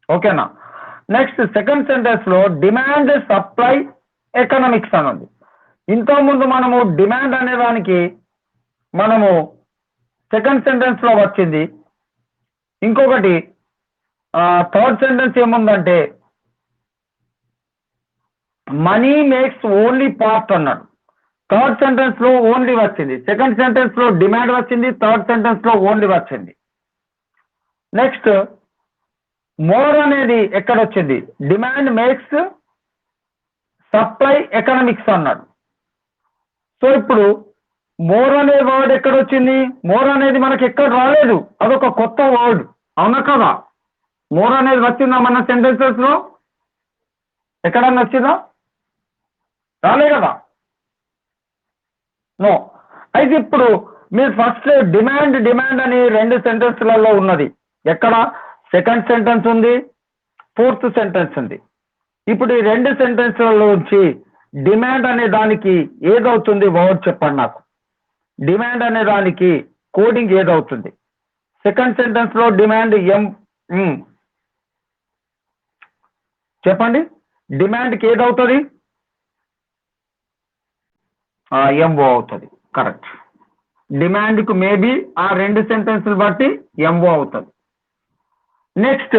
ఓకేనా? నెక్స్ట్ సెకండ్ సెంటెన్స్ లో డిమాండ్ సప్లై ఎకనామిక్స్ అని ఉంది. ఇంతకుముందు మనము డిమాండ్ అనే దానికి మనము సెకండ్ సెంటెన్స్ లో వచ్చింది. ఇంకొకటి థర్డ్ సెంటెన్స్ ఏముందంటే మనీ మేక్స్ ఓన్లీ పార్ట్ అన్నాడు. థర్డ్ సెంటెన్స్ లో ఓన్లీ వచ్చింది, సెకండ్ సెంటెన్స్ లో డిమాండ్ వచ్చింది, థర్డ్ సెంటెన్స్ లో ఓన్లీ వచ్చింది. నెక్స్ట్ మోర్ అనేది ఎక్కడ వచ్చింది? డిమాండ్ మేక్స్ సప్లై ఎకనామిక్స్ అన్నాడు. సో ఇప్పుడు మోర్ అనే వర్డ్ ఎక్కడ వచ్చింది? మోర్ అనేది మనకి ఎక్కడ రాలేదు, అదొక కొత్త వర్డ్. అవునా కదా? మోర్ అనేది వచ్చిందా మన సెంటెన్సెస్ లో? ఎక్కడన్నా వచ్చిందా? రాలే కదా? నో. అయితే ఇప్పుడు మీరు ఫస్ట్ డిమాండ్ డిమాండ్ అని రెండు సెంటెన్స్లలో ఉన్నది. ఎక్కడ? సెకండ్ సెంటెన్స్ ఉంది, ఫోర్త్ సెంటెన్స్ ఉంది. ఇప్పుడు ఈ రెండు సెంటెన్స్లలో నుంచి డిమాండ్ అనే దానికి ఏదవుతుంది వర్డ్ చెప్పండి నాకు. డిమాండ్ అనే దానికి కోడింగ్ ఏదవుతుంది? సెకండ్ సెంటెన్స్ లో డిమాండ్ చెప్పండి. డిమాండ్కి ఏదవుతుంది? ఎంఓ అవుతుంది. కరెక్ట్. డిమాండ్కు మేబీ ఆ రెండు సెంటెన్స్లు బట్టి ఎంఓ అవుతుంది. నెక్స్ట్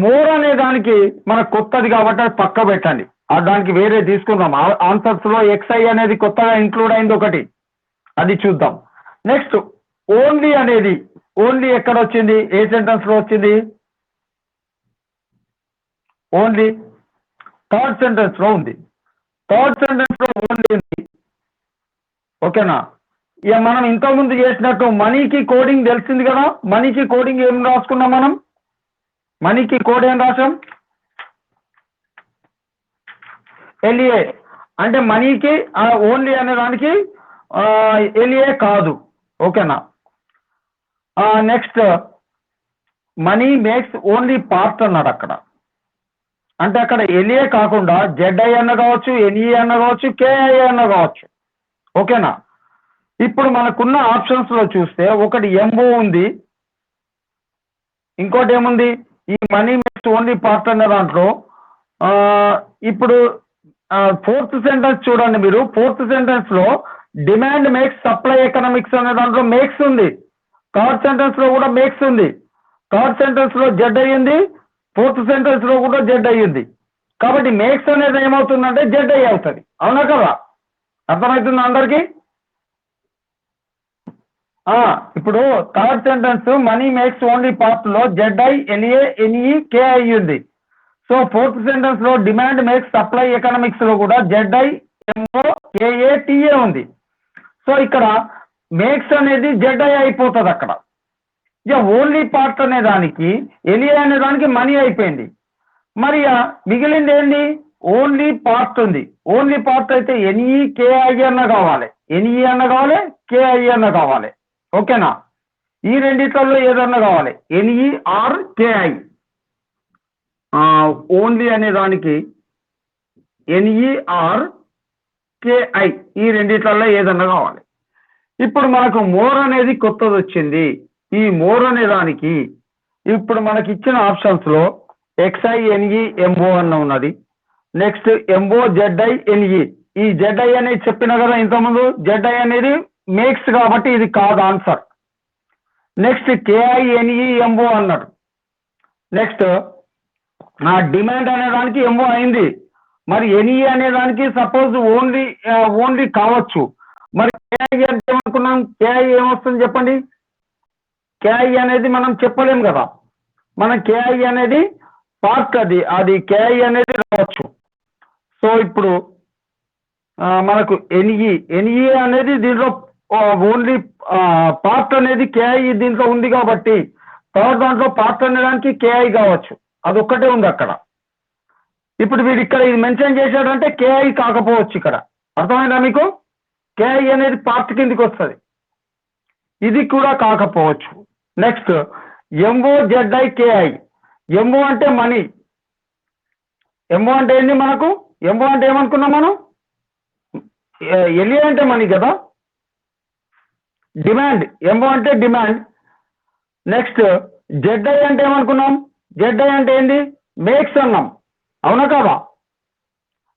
మోర్ అనే దానికి మనకు కొత్తది కాబట్టి అది పక్క పెట్టండి. దానికి వేరే తీసుకుందాం. ఆన్సర్స్ లో XI అనేది కొత్తగా ఇంక్లూడ్ అయింది ఒకటి, అది చూద్దాం. నెక్స్ట్ ఓన్లీ అనేది, ఓన్లీ ఎక్కడ వచ్చింది? ఏ సెంటెన్స్ లో వచ్చింది? ఓన్లీ థర్డ్ సెంటెన్స్ లో ఉంది. థర్డ్ సెంటెన్స్ లో ఓన్లీ ఉంది. ఓకేనా? ఇక మనం ఇంతకుముందు చేసినట్టు మనీకి కోడింగ్ తెలిసింది కదా. మనీకి కోడింగ్ ఏం రాసుకున్నాం మనం? మనీకి కోడ్ ఏం రాసాం? LA. అంటే మనీకి ఓన్లీ అనే దానికి LA కాదు. ఓకేనా? Next money makes only part అన్నాడు అక్కడ. అంటే అక్కడ LA కాకుండా ZI అన్న కావచ్చు, NE అన్న కావచ్చు, KI అన్న కావచ్చు. ఓకేనా? ఇప్పుడు మనకున్న ఆప్షన్స్ లో చూస్తే ఒకటి ఎంఓ ఉంది, ఇంకోటి ఏముంది? ఈ మనీ మేక్స్ ఓన్లీ పార్ట్ అన్న దాంట్లో ఇప్పుడు ఫోర్త్ సెంటెన్స్ చూడండి మీరు. ఫోర్త్ సెంటెన్స్ లో డిమాండ్ మేక్స్ సప్లై ఎకనామిక్స్ అనే దాంట్లో మేక్స్ ఉంది. థర్డ్ సెంటెన్స్ లో కూడా మేక్స్ ఉంది. థర్డ్ సెంటెన్స్ లో జెడ్ అయ్యింది, ఫోర్త్ సెంటెన్స్ లో కూడా జెడ్ అయ్యింది. కాబట్టి మేక్స్ అనేది ఏమవుతుందంటే జెడ్ అయ్యి అవుతుంది. అవునా కదా? అర్థమవుతుంది అందరికి? ఇప్పుడు third sentence money makes only part లో ZI, LA, NE, KI ఉంది. సో ఫోర్త్ సెంటెన్స్ లో డిమాండ్ మేక్స్ సప్లై ఎకనామిక్స్ లో కూడా ZI, MO, KA, TA ఉంది. సో ఇక్కడ మేక్స్ అనేది ZI అయిపోతుంది అక్కడ. ఇక ఓన్లీ పార్ట్ అనే దానికి LA అనే దానికి మనీ అయిపోయింది. మరి మిగిలింది ఏంటి? ఓన్లీ పార్ట్ ఉంది. ఓన్లీ పార్ట్ అయితే NE, KI అన్న కావాలి, NE అన్న కావాలి, KI అన్న కావాలి. ఓకేనా? ఈ రెండిట్లలో ఏదన్నా కావాలి, NE ఆర్ KI. ఓన్లీ అనే దానికి NE ఆర్ KI, ఈ రెండిట్లలో ఏదన్నా కావాలి. ఇప్పుడు మనకు మోర్ అనేది కొత్తది వచ్చింది. ఈ మోర్ అనే దానికి ఇప్పుడు మనకి ఇచ్చిన ఆప్షన్స్ లో XI, NE, MO అన్న ఉన్నది. Next MO, ZI, NE. ఈ ZI అనేది చెప్పిన కదా ఇంతకుముందు, ZI అనేది మేక్స్ కాబట్టి ఇది కాదు answer. Next KI, NE, MO అన్నాడు. నెక్స్ట్ డిమాండ్ అనే దానికి MO అయింది. మరి NE అనే దానికి సపోజ్ ఓన్లీ కావచ్చు. మరి KI అంటే ఏమనుకున్నాం? KI ఏమొస్తుంది చెప్పండి? KI అనేది మనం చెప్పలేం కదా. మనం KI అనేది పార్ట్ అది కేఐ అనేది రావచ్చు. సో ఇప్పుడు మనకు ఎన్ఈ అనేది దీంట్లో ఓన్లీ పార్ట్ అనేది కేఐ దీంట్లో ఉంది కాబట్టి థర్డ్ దాంట్లో పార్ట్ అనేదానికి కేఐ కావచ్చు, అదొక్కటే ఉంది అక్కడ. ఇప్పుడు వీడు ఇక్కడ ఇది మెన్షన్ చేశాడంటే కేఐ కాకపోవచ్చు. ఇక్కడ అర్థమైందా మీకు? కేఐ అనేది పార్ట్ కిందికి వస్తుంది, ఇది కూడా కాకపోవచ్చు. Next MOZI KI. ఎంఓ అంటే మనీ. ఎంఓ అంటే ఏంటి మనకు? ఎంఓ అంటే ఏమనుకున్నాం మనం? ఎల్ఏ అంటే మనీ కదా, డిమాండ్. ఎంఓ అంటే డిమాండ్. నెక్స్ట్ జెడ్ఐ అంటే ఏమనుకున్నాం? జెడ్ఐ అంటే ఏంటి? మేక్స్ అన్నాం, అవునా కదా?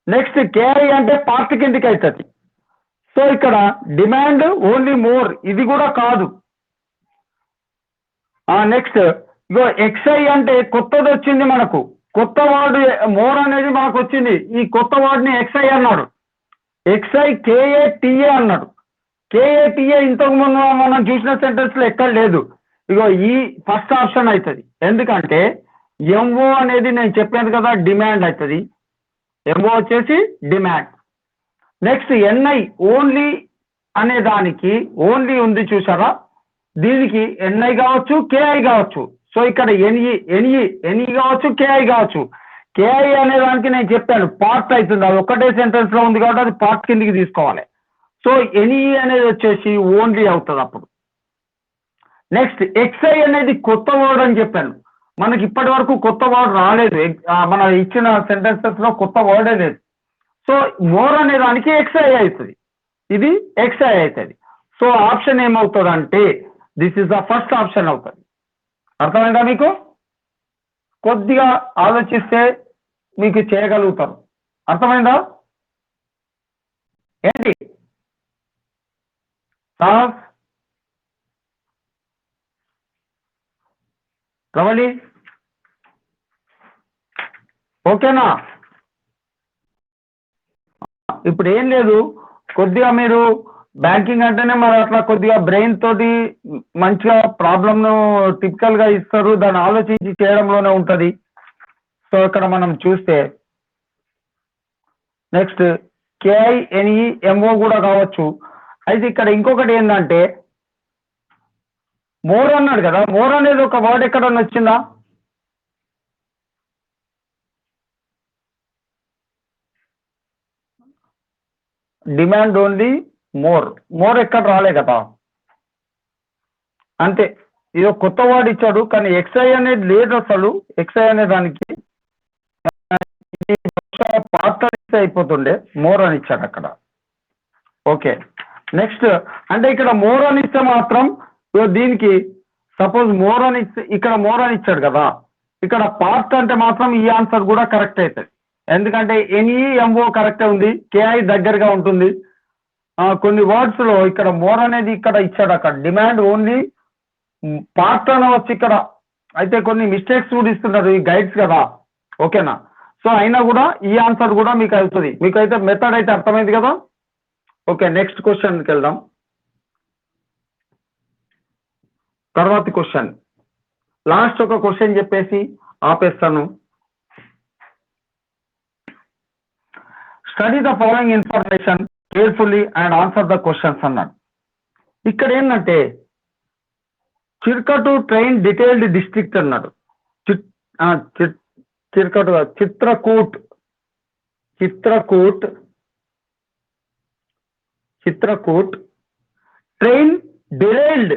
నెక్స్ట్ కేఐ అంటే పార్ట్ కిందికి అవుతుంది. సో ఇక్కడ డిమాండ్ ఓన్లీ మోర్, ఇది కూడా కాదు. నెక్స్ట్ ఇగో ఎక్స్ఐ అంటే కొత్తది వచ్చింది మనకు, కొత్త వర్డ్ మోర్ అనేది మనకు వచ్చింది. ఈ కొత్త వర్డ్ని ఎక్స్ఐ అన్నాడు. ఎక్స్ఐ కేఏటిఏ అన్నాడు. కేఏటిఏ ఇంతకు ముందు మనం చూసిన సెంటెన్స్ లో ఎక్కడ లేదు. ఇగో ఈ ఫస్ట్ ఆప్షన్ అవుతుంది. ఎందుకంటే ఎంఓ అనేది నేను చెప్పాను కదా డిమాండ్ అవుతుంది. ఎంఓ వచ్చేసి డిమాండ్. నెక్స్ట్ ఎన్ఐ ఓన్లీ అనే దానికి ఓన్లీ ఉంది చూసారా, దీనికి ఎన్ఐ కావచ్చు కేఐ కావచ్చు. సో ఇక్కడ ఎన్ఈ కావచ్చు కేఐ కావచ్చు. కేఐ అనే దానికి నేను చెప్పాను పార్ట్ అవుతుంది, అది ఒక్కటే సెంటెన్స్ లో ఉంది కాబట్టి అది పార్ట్ కిందికి తీసుకోవాలి. సో ఎన్ఈ అనేది వచ్చేసి ఓన్లీ అవుతుంది అప్పుడు. నెక్స్ట్ ఎక్స్ఐ అనేది కొత్త వర్డ్ అని చెప్పాను. మనకి ఇప్పటి వరకు కొత్త వర్డ్ రాలేదు, మన ఇచ్చిన సెంటెన్సెస్ లో కొత్త వర్డే లేదు. సో మోర్ అనే దానికి ఎక్స్ఐ అవుతుంది, ఇది ఎక్స్ఐ అవుతుంది. సో ఆప్షన్ ఏమవుతుంది అంటే this is the first option అవుతుంది. అర్థమైందా మీకు? కొద్దిగా ఆలోచిస్తే మీకు చేయగలుగుతారు. అర్థమైందా ఏంటి? రవలి ఓకేనా? ఇప్పుడు ఏం లేదు, కొద్దిగా మీరు బ్యాంకింగ్ అంటేనే మరి అట్లా కొద్దిగా బ్రెయిన్ తోటి మంచిగా ప్రాబ్లమ్ను టిపికల్గా ఇస్తారు, దాన్ని ఆలోచించి చేయడంలోనే ఉంటుంది. సో ఇక్కడ మనం చూస్తే నెక్స్ట్ కేఐ ఎన్ఈ ఎంఓ కూడా కావచ్చు. అయితే ఇక్కడ ఇంకొకటి ఏంటంటే మోర్ అన్నాడు కదా, మోర్ అనేది ఒక వర్డ్ ఎక్కడన్నా వచ్చిందా? డిమాండ్ ఓన్లీ మోర్ ఎక్కడ రాలే కదా, అంతే. ఇది కొత్త వర్డ్ ఇచ్చాడు కానీ ఎక్స్ఐ అనేది లేదు అసలు. ఎక్స్ఐ అనే దానికి పార్ట్ అయిపోతుండే, మోర్ అని ఇచ్చాడు అక్కడ. ఓకే నెక్స్ట్ అంటే ఇక్కడ మోర్ అని ఇస్తే మాత్రం దీనికి సపోజ్ మోర్ అని ఇక్కడ మోర్ అని ఇచ్చాడు కదా, ఇక్కడ పార్ట్ అంటే మాత్రం ఈ ఆన్సర్ కూడా కరెక్ట్ అవుతుంది. ఎందుకంటే ఎన్ఈఎంఓ కరెక్టే ఉంది, కేఐ దగ్గరగా ఉంటుంది. కొన్ని వర్డ్స్ లో ఇక్కడ మోర్ అనేది ఇక్కడ ఇచ్చాడు, అక్కడ డిమాండ్ ఓన్లీ పార్ట్ అనవచ్చు ఇక్కడ. అయితే కొన్ని మిస్టేక్స్ కూడా ఇస్తున్నారు ఈ గైడ్స్ కదా, ఓకేనా? సో అయినా కూడా ఈ ఆన్సర్ కూడా మీకు అవుతుంది. మీకు అయితే మెథడ్ అయితే అర్థమైంది కదా. ఓకే నెక్స్ట్ క్వశ్చన్కి వెళ్దాం. తర్వాతి క్వశ్చన్, లాస్ట్ ఒక క్వశ్చన్ చెప్పేసి ఆపేస్తాను. Study the following information carefully and answer the questions అన్నాడు. ఇక్కడ ఏంటంటే చిర్కటు ట్రైన్ డీటెయిల్డ్ డిస్ట్రిక్ట్ అన్నాడు. చిర్కటు చిత్రకూట్ ట్రైన్ డిరైల్డ్.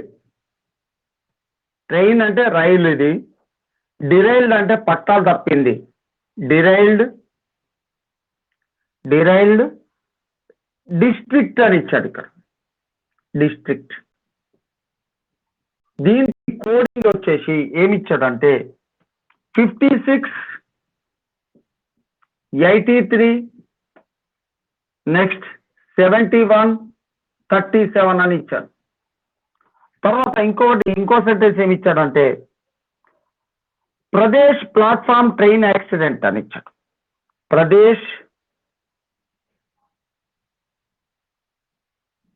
ట్రైన్ అంటే రైలు, ఇది డిరైల్డ్ అంటే పట్టాలు తప్పింది. డిరైల్డ్ డిస్ట్రిక్ట్ అని ఇచ్చాడు ఇక్కడ, డిస్ట్రిక్ట్. దీనికి కోడింగ్ వచ్చేసి ఏమి ఇచ్చాడంటే 56 83 నెక్స్ట్ 71 37 అని ఇచ్చాడు. తర్వాత ఇంకో సెంటెన్స్ ఏమి ఇచ్చాడంటే ప్రదేశ్ ప్లాట్ఫామ్ ట్రైన్ యాక్సిడెంట్ అని ఇచ్చాడు. ప్రదేశ్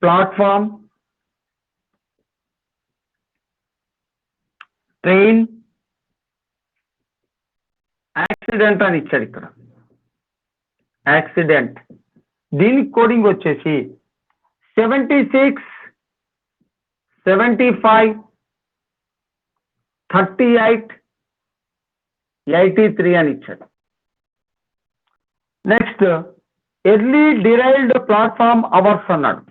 ప్లాట్ఫామ్ ట్రైన్ యాక్సిడెంట్ అని ఇచ్చాడు ఇక్కడ. యాక్సిడెంట్ దీనికి కోడింగ్ వచ్చేసి 76, 75, 38, 83 అని ఇచ్చాడు. Next early derived platform hours అన్నాడు.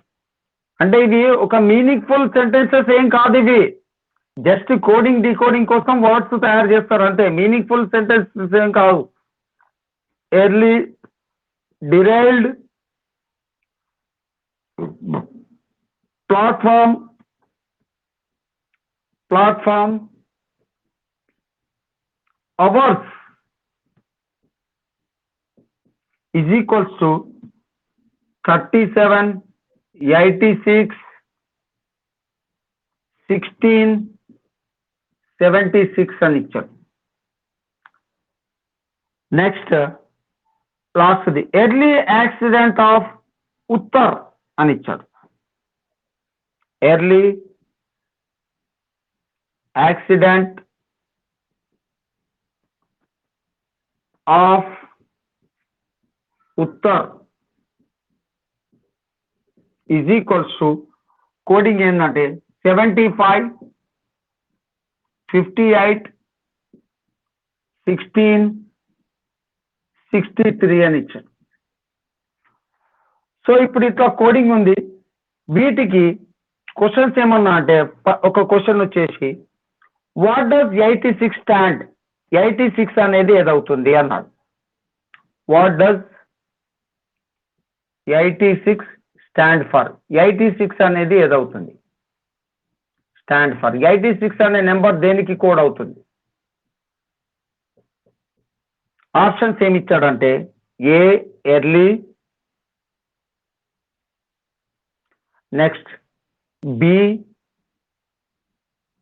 అంటే ఇది ఒక మీనింగ్ఫుల్ సెంటెన్సెస్ ఏం కాదు, ఇవి జస్ట్ కోడింగ్ డీకోడింగ్ కోసం వర్డ్స్ తయారు చేస్తారు అంతే, మీనింగ్ఫుల్ సెంటెన్సెస్ ఏం కాదు. Early derived platform hours is equals to 37, 86, 16, 76 అని ఇచ్చాడు. నెక్స్ట్ లాస్ట్ది ఎర్లీ యాక్సిడెంట్ ఆఫ్ ఉత్తర్ అని ఇచ్చాడు. Early accident of Uttar is equals to coding ఏంటంటే 75, 58, 16, 63 అని ఇచ్చాడు. సో ఇప్పుడు ఇట్లా కోడింగ్ ఉంది. వీటికి క్వశ్చన్స్ ఏమన్నా అంటే ఒక క్వశ్చన్ వచ్చేసి వాట్ డస్ 86 స్టాండ్, 86 అనేది ఏదవుతుంది అన్నాడు. వాట్ డస్ 86 స్టాండ్ ఫర్, 86 అనేది ఏదవుతుంది, స్టాండ్ ఫర్ 86 అనే నెంబర్ దేనికి కోడ్ అవుతుంది? ఆప్షన్స్ ఏమి ఇచ్చాడంటే A early, next B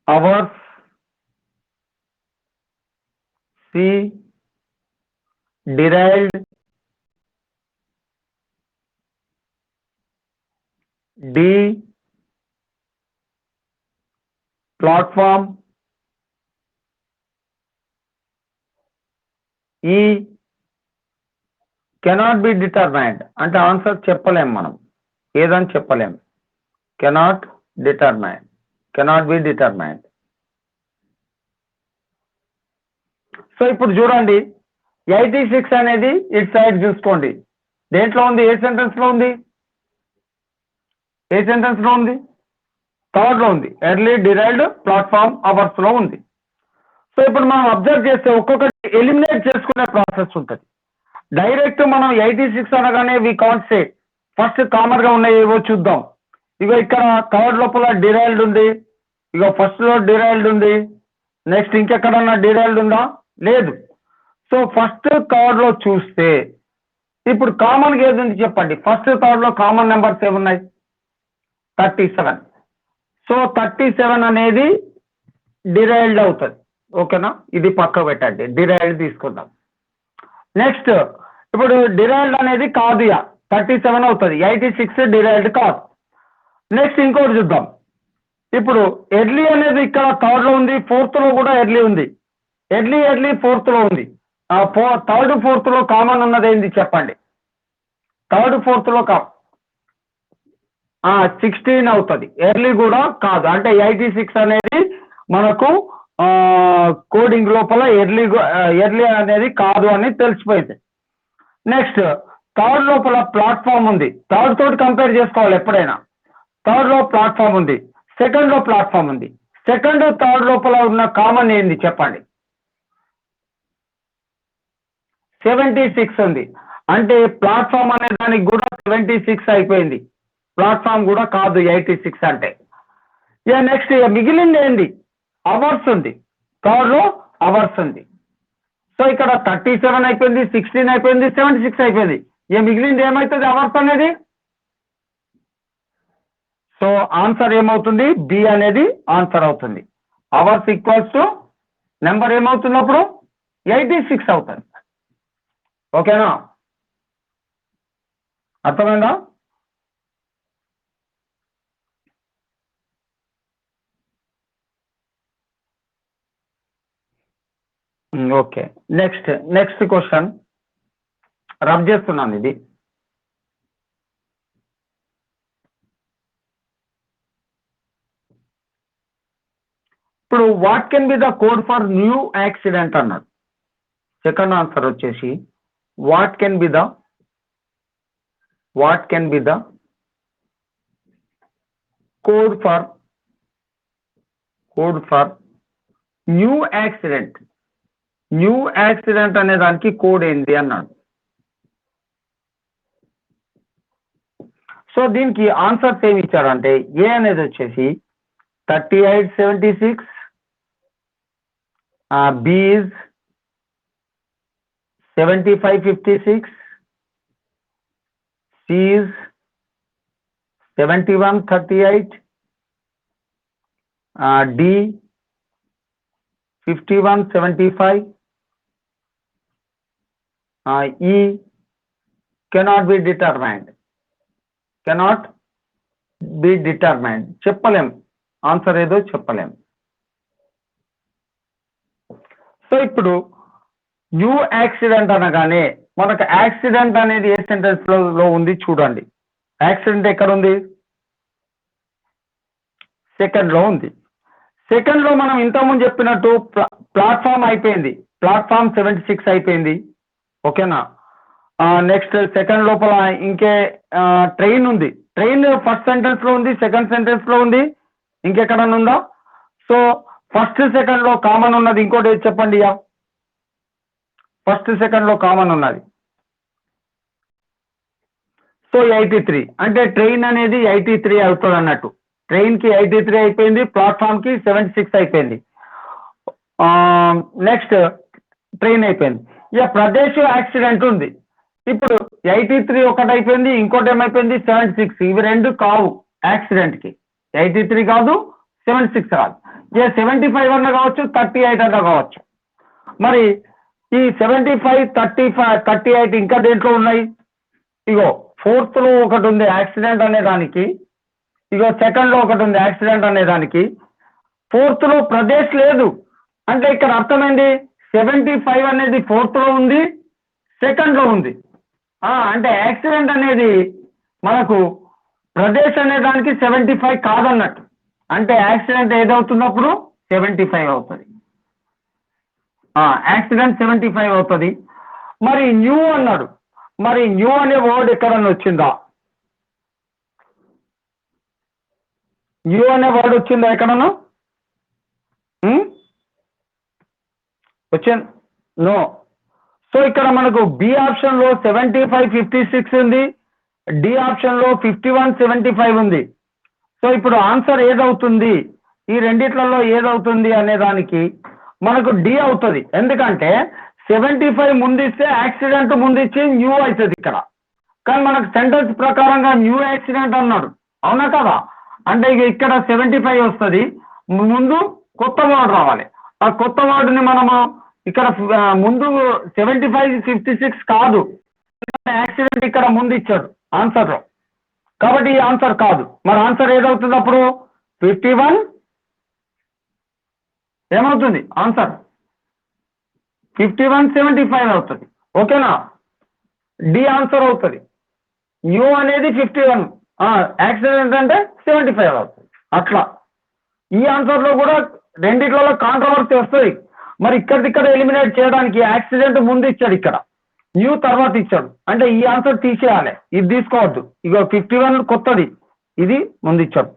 hours, C derived, D platform, E cannot be determined. అంటే ఆన్సర్ చెప్పలేం మనం, ఏదని చెప్పలేం. Cannot determine, cannot be determined. So ఇప్పుడు చూడండి 86 అనేది ఇట్ సైడ్ చూసుకోండి, దేంట్లో ఉంది, ఏ సెంటెన్స్ లో ఉంది, ఏ సెంటెన్స్ లో ఉంది, థర్డ్ లో ఉంది, ఎర్లీ డిరైవ్డ్ ప్లాట్ఫామ్ అవర్స్ లో ఉంది. సో ఇప్పుడు మనం అబ్జర్వ్ చేస్తే ఒక్కొక్కటి ఎలిమినేట్ చేసుకునే ప్రాసెస్ ఉంటుంది. డైరెక్ట్ మనం 86 అనగానే we can't say, first common గా ఉన్నాయి ఏవో చూద్దాం. ఇగో ఇక్కడ థర్డ్ లోపల డిరైవ్డ్ ఉంది, ఇగో ఫస్ట్ లో డిరైవ్డ్ ఉంది, నెక్స్ట్ ఇంకెక్కడన్నా డిరైవ్డ్ ఉందా, లేదు. సో ఫస్ట్ థర్డ్ లో చూస్తే ఇప్పుడు కామన్ గా ఏది ఉంది చెప్పండి. ఫస్ట్ థర్డ్ లో కామన్ నెంబర్స్ ఏమున్నాయి, 37. సో 37 అనేది డిరైవ్డ్ అవుతుంది, ఓకేనా. ఇది పక్క పెట్టండి, డిరైవ్డ్ తీసుకుందాం. నెక్స్ట్ ఇప్పుడు డిరైవ్డ్ అనేది కాదు, 37 అవుతుంది, 86 డిరైవ్డ్ కాదు. నెక్స్ట్ ఇంకోటి చూద్దాం. ఇప్పుడు ఎర్లీ అనేది ఇక్కడ థర్డ్ లో ఉంది, ఫోర్త్ లో కూడా ఎర్లీ ఉంది, ఎర్లీ ఫోర్త్ లో ఉంది. థర్డ్ ఫోర్త్ లో కామన్ ఉన్నది ఏంది చెప్పండి. థర్డ్ ఫోర్త్ లో 16 అవుతుంది, ఎర్లీ కూడా కాదు. అంటే 86 అనేది మనకు కోడింగ్ లోపల ఎర్లీ అనేది కాదు అని తెలిసిపోయింది. నెక్స్ట్ థర్డ్ లోపల ప్లాట్ఫామ్ ఉంది, థర్డ్ తోటి కంపేర్ చేసుకోవాలి ఎప్పుడైనా. థర్డ్ లో ప్లాట్ఫామ్ ఉంది, సెకండ్ లో ప్లాట్ఫామ్ ఉంది, సెకండ్ థర్డ్ లోపల ఉన్న కామన్ ఏంది చెప్పండి, 76 ఉంది. అంటే ప్లాట్ఫామ్ అనే దానికి కూడా 76 అయిపోయింది, ప్లాట్ఫామ్ కూడా కాదు 86 అంటే. నెక్స్ట్ మిగిలింది ఏంది, అవర్స్ ఉంది, థర్డ్ లో అవర్స్ ఉంది. సో ఇక్కడ 37 అయిపోయింది, 16 అయిపోయింది, 76 అయిపోయింది. మిగిలింది ఏమవుతుంది, అవర్స్ అనేది. సో ఆన్సర్ ఏమవుతుంది, బి అనేది ఆన్సర్ అవుతుంది. అవర్స్ ఈక్వల్స్ టు నెంబర్ ఏమవుతుంది అప్పుడు 86 అవుతుంది, ఓకేనా. అర్థమైందా? ఓకే, నెక్స్ట్ క్వశ్చన్ రబ్ చేస్తున్నాను ఇది. ఇప్పుడు what can be the code for new accident అన్నాడు. సెకండ్ ఆన్సర్ వచ్చేసి what can be the code for new accident అనే దానికి కోడ్ ఏంటి అన్నాడు. సో దీనికి ఆన్సర్స్ ఏమి ఇచ్చారంటే ఏ అనేది వచ్చేసి 3876, B is 7556, C is 7138, D 5175, E cannot be determined. చెప్పలేం, ఆన్సర్ ఏదో చెప్పలేం. సో ఇప్పుడు న్యూ యాక్సిడెంట్ అనగానే మనకు యాక్సిడెంట్ అనేది ఏ సెంటెన్స్ లో ఉంది చూడండి. యాక్సిడెంట్ ఎక్కడ ఉంది? సెకండ్ లో ఉంది. సెకండ్ లో మనం ఇంతకుముందు చెప్పినట్టు ప్లాట్ఫామ్ అయిపోయింది, ప్లాట్ఫామ్ 76 అయిపోయింది. ఓకేనా? నెక్స్ట్ సెకండ్ లోపల ఇంకే ట్రైన్ ఉంది. ట్రైన్ ఫస్ట్ సెంటెన్స్ లో ఉంది, సెకండ్ సెంటెన్స్ లో ఉంది, ఇంకెక్కడన్నా ఉందా? సో ఫస్ట్ సెకండ్ లో కామన్ ఉన్నది ఇంకోటి చెప్పండి. ఫస్ట్ సెకండ్ లో కామన్ ఉన్నది సో 83, అంటే ట్రైన్ అనేది 83 అవుతుంది అన్నట్టు. ట్రైన్ కి 83 అయిపోయింది, ప్లాట్ఫామ్ కి 76 అయిపోయింది. నెక్స్ట్ ట్రైన్ అయిపోయింది. ఇక ప్రదేశ్ యాక్సిడెంట్ ఉంది. ఇప్పుడు 83 ఒకటి అయిపోయింది, ఇంకోటి ఏమైపోయింది 76. ఇవి రెండు కావు యాక్సిడెంట్ కి. 83 కాదు, 76 కాదు. ఇక 75 అన్న కావచ్చు, 38 అన్న కావచ్చు. మరి ఈ 75, 38 ఇంకా దేంట్లో ఉన్నాయి? ఇగో ఫోర్త్ లో ఒకటి ఉంది యాక్సిడెంట్ అనే దానికి, ఇగో సెకండ్ లో ఒకటి ఉంది యాక్సిడెంట్ అనే దానికి, ఫోర్త్ లో ప్రదేశ్ లేదు. అంటే ఇక్కడ అర్థమైంది 75 అనేది ఫోర్త్ లో ఉంది, సెకండ్ లో ఉంది. అంటే యాక్సిడెంట్ అనేది మనకు ప్రదేశ్ అనే దానికి 75 కాదన్నట్టు. అంటే యాక్సిడెంట్ ఏదవుతున్నప్పుడు 75 అవుతుంది. యాక్సిడెంట్ 75 అవుతుంది. మరి న్యూ అన్నాడు. మరి న్యూ అనే వర్డ్ ఎక్కడన్నా వచ్చిందా? న్యూ అనే వర్డ్ వచ్చిందా ఎక్కడన్నా? వచ్చింది? నో. సో ఇక్కడ మనకు బి ఆప్షన్ లో 75, 56 ఉంది, డి ఆప్షన్ లో 51, 75 ఉంది. సో ఇప్పుడు ఆన్సర్ ఏదవుతుంది? ఈ రెండిట్లలో ఏదవుతుంది అనే దానికి మనకు డి అవుతుంది. ఎందుకంటే 75 ముందిస్తే యాక్సిడెంట్ ముందిచ్చి న్యూ అవుతుంది ఇక్కడ. కానీ మనకు సెంటెన్స్ ప్రకారంగా న్యూ యాక్సిడెంట్ అన్నాడు, అవునా కదా? అంటే ఇక ఇక్కడ 75 వస్తుంది, ముందు కొత్త వర్డ్ రావాలి. ఆ కొత్త వర్డ్ని మనము ఇక్కడ ముందు 75, 56 కాదు, యాక్సిడెంట్ ఇక్కడ ముందు ఇచ్చాడు ఆన్సర్ లో, కాబట్టి ఈ ఆన్సర్ కాదు. మరి ఆన్సర్ ఏదవుతుంది అప్పుడు? 51 ఏమవుతుంది ఆన్సర్? 51, 75 అవుతుంది. ఓకేనా? డి ఆన్సర్ అవుతుంది. న్యూ అనేది 51, యాక్సిడెంట్ అంటే 75 అవుతుంది. అట్లా ఈ ఆన్సర్ లో కూడా రెండిట్లలో కాంట్రవర్సీ వస్తుంది. మరి ఇక్కడ ఎలిమినేట్ చేయడానికి యాక్సిడెంట్ ముందు ఇచ్చాడు, ఇక్కడ న్యూ తర్వాత ఇచ్చాడు. అంటే ఈ ఆన్సర్ తీసేయాలి, ఇది తీసుకోవద్దు. ఇక 51 కొత్తది, ఇది ముందు ఇచ్చాడు.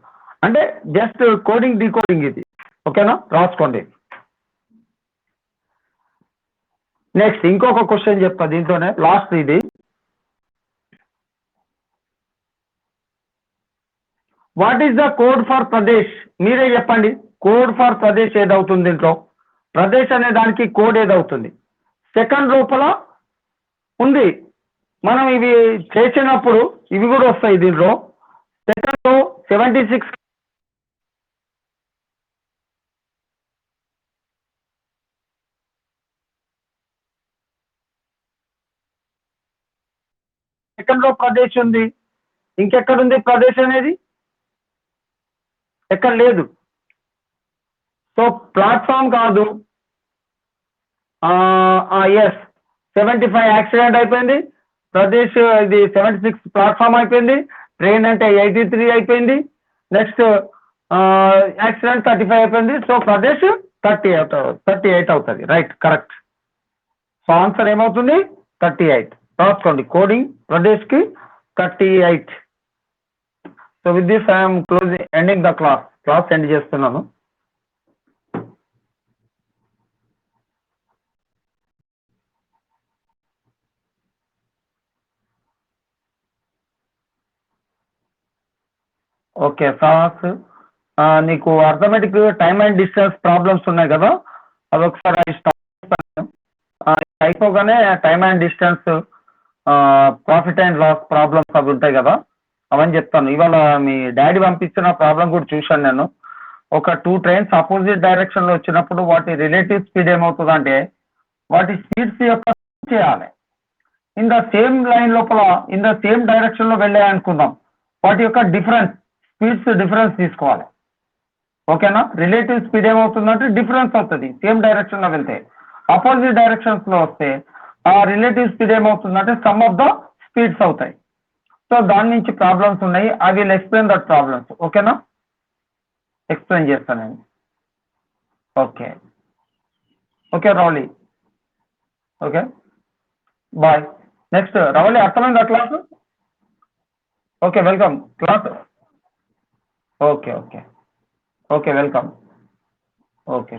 అంటే జస్ట్ కోడింగ్ డీకోడింగ్ ఇది. ఓకేనా? రాసుకోండి. నెక్స్ట్ ఇంకొక క్వశ్చన్ చెప్తా, దీంతోనే లాస్ట్ ఇది. What is the code for Pradesh? మీరే చెప్పండి, కోడ్ ఫర్ ప్రదేశ్ ఏదవుతుంది దీంట్లో? ప్రదేశ్ అనే దానికి కోడ్ ఏదవుతుంది? సెకండ్ లోపల ఉంది. మనం ఇవి చేసినప్పుడు ఇవి కూడా వస్తాయి దీంట్లో. సెకండ్ లో 76 సెకండ్ లో ప్రదేశ్ ఉంది. ఇంకెక్కడుంది ప్రదేశ్ అనేది? ఎక్కడ లేదు. సో ప్లాట్ఫామ్ కాదు, ఎస్ 75 యాక్సిడెంట్ అయిపోయింది. ప్రదేశ్ ఇది 76 ప్లాట్ఫామ్ అయిపోయింది. ట్రైన్ అంటే 83 అయిపోయింది. నెక్స్ట్ యాక్సిడెంట్ 35 అయిపోయింది. సో ప్రదేశ్ 38 అవుతుంది. Right, correct. సో ఆన్సర్ ఏమవుతుంది? 38. రాసుకోండి కోడింగ్ ప్రదేశ్కి 38. So with this I'm closing ending the class end చేస్తున్నాను. ఓకే సాస్, నీకు arithmetic time and distance problems ఉన్నాయి కదా, అదొకసారి అయిపోగానే time and distance, profit and loss problems అవి ఉంటాయి కదా, అవన్నీ చెప్తాను. ఇవాళ మీ డాడీ పంపించిన ప్రాబ్లం కూడా చూశాను నేను. ఒక 2 ట్రైన్స్ అపోజిట్ డైరెక్షన్లో వచ్చినప్పుడు వాటి రిలేటివ్ స్పీడ్ ఏమవుతుందంటే వాటి స్పీడ్స్ యొక్క చేయాలి. ఇన్ ద సేమ్ లైన్ లోపల ఇన్ ద సేమ్ డైరెక్షన్లో వెళ్ళాయి అనుకుందాం, వాటి యొక్క డిఫరెన్స్ తీసుకోవాలి. ఓకేనా? రిలేటివ్ స్పీడ్ ఏమవుతుందంటే డిఫరెన్స్ అవుతుంది సేమ్ డైరెక్షన్లో వెళ్తే. ఆపోజిట్ డైరెక్షన్స్లో వస్తే ఆ రిలేటివ్ స్పీడ్ ఏమవుతుందంటే సమ్ ఆఫ్ ద స్పీడ్స్ అవుతాయి. సో దాని నుంచి ప్రాబ్లమ్స్ ఉన్నాయి. I will explain that problems. ఓకేనా? ఎక్స్ప్లెయిన్ చేస్తానండి. Okay okay Ravali, okay bye. Next Ravali, అర్థమైందా class? Okay, welcome class. Okay okay okay, welcome. Okay.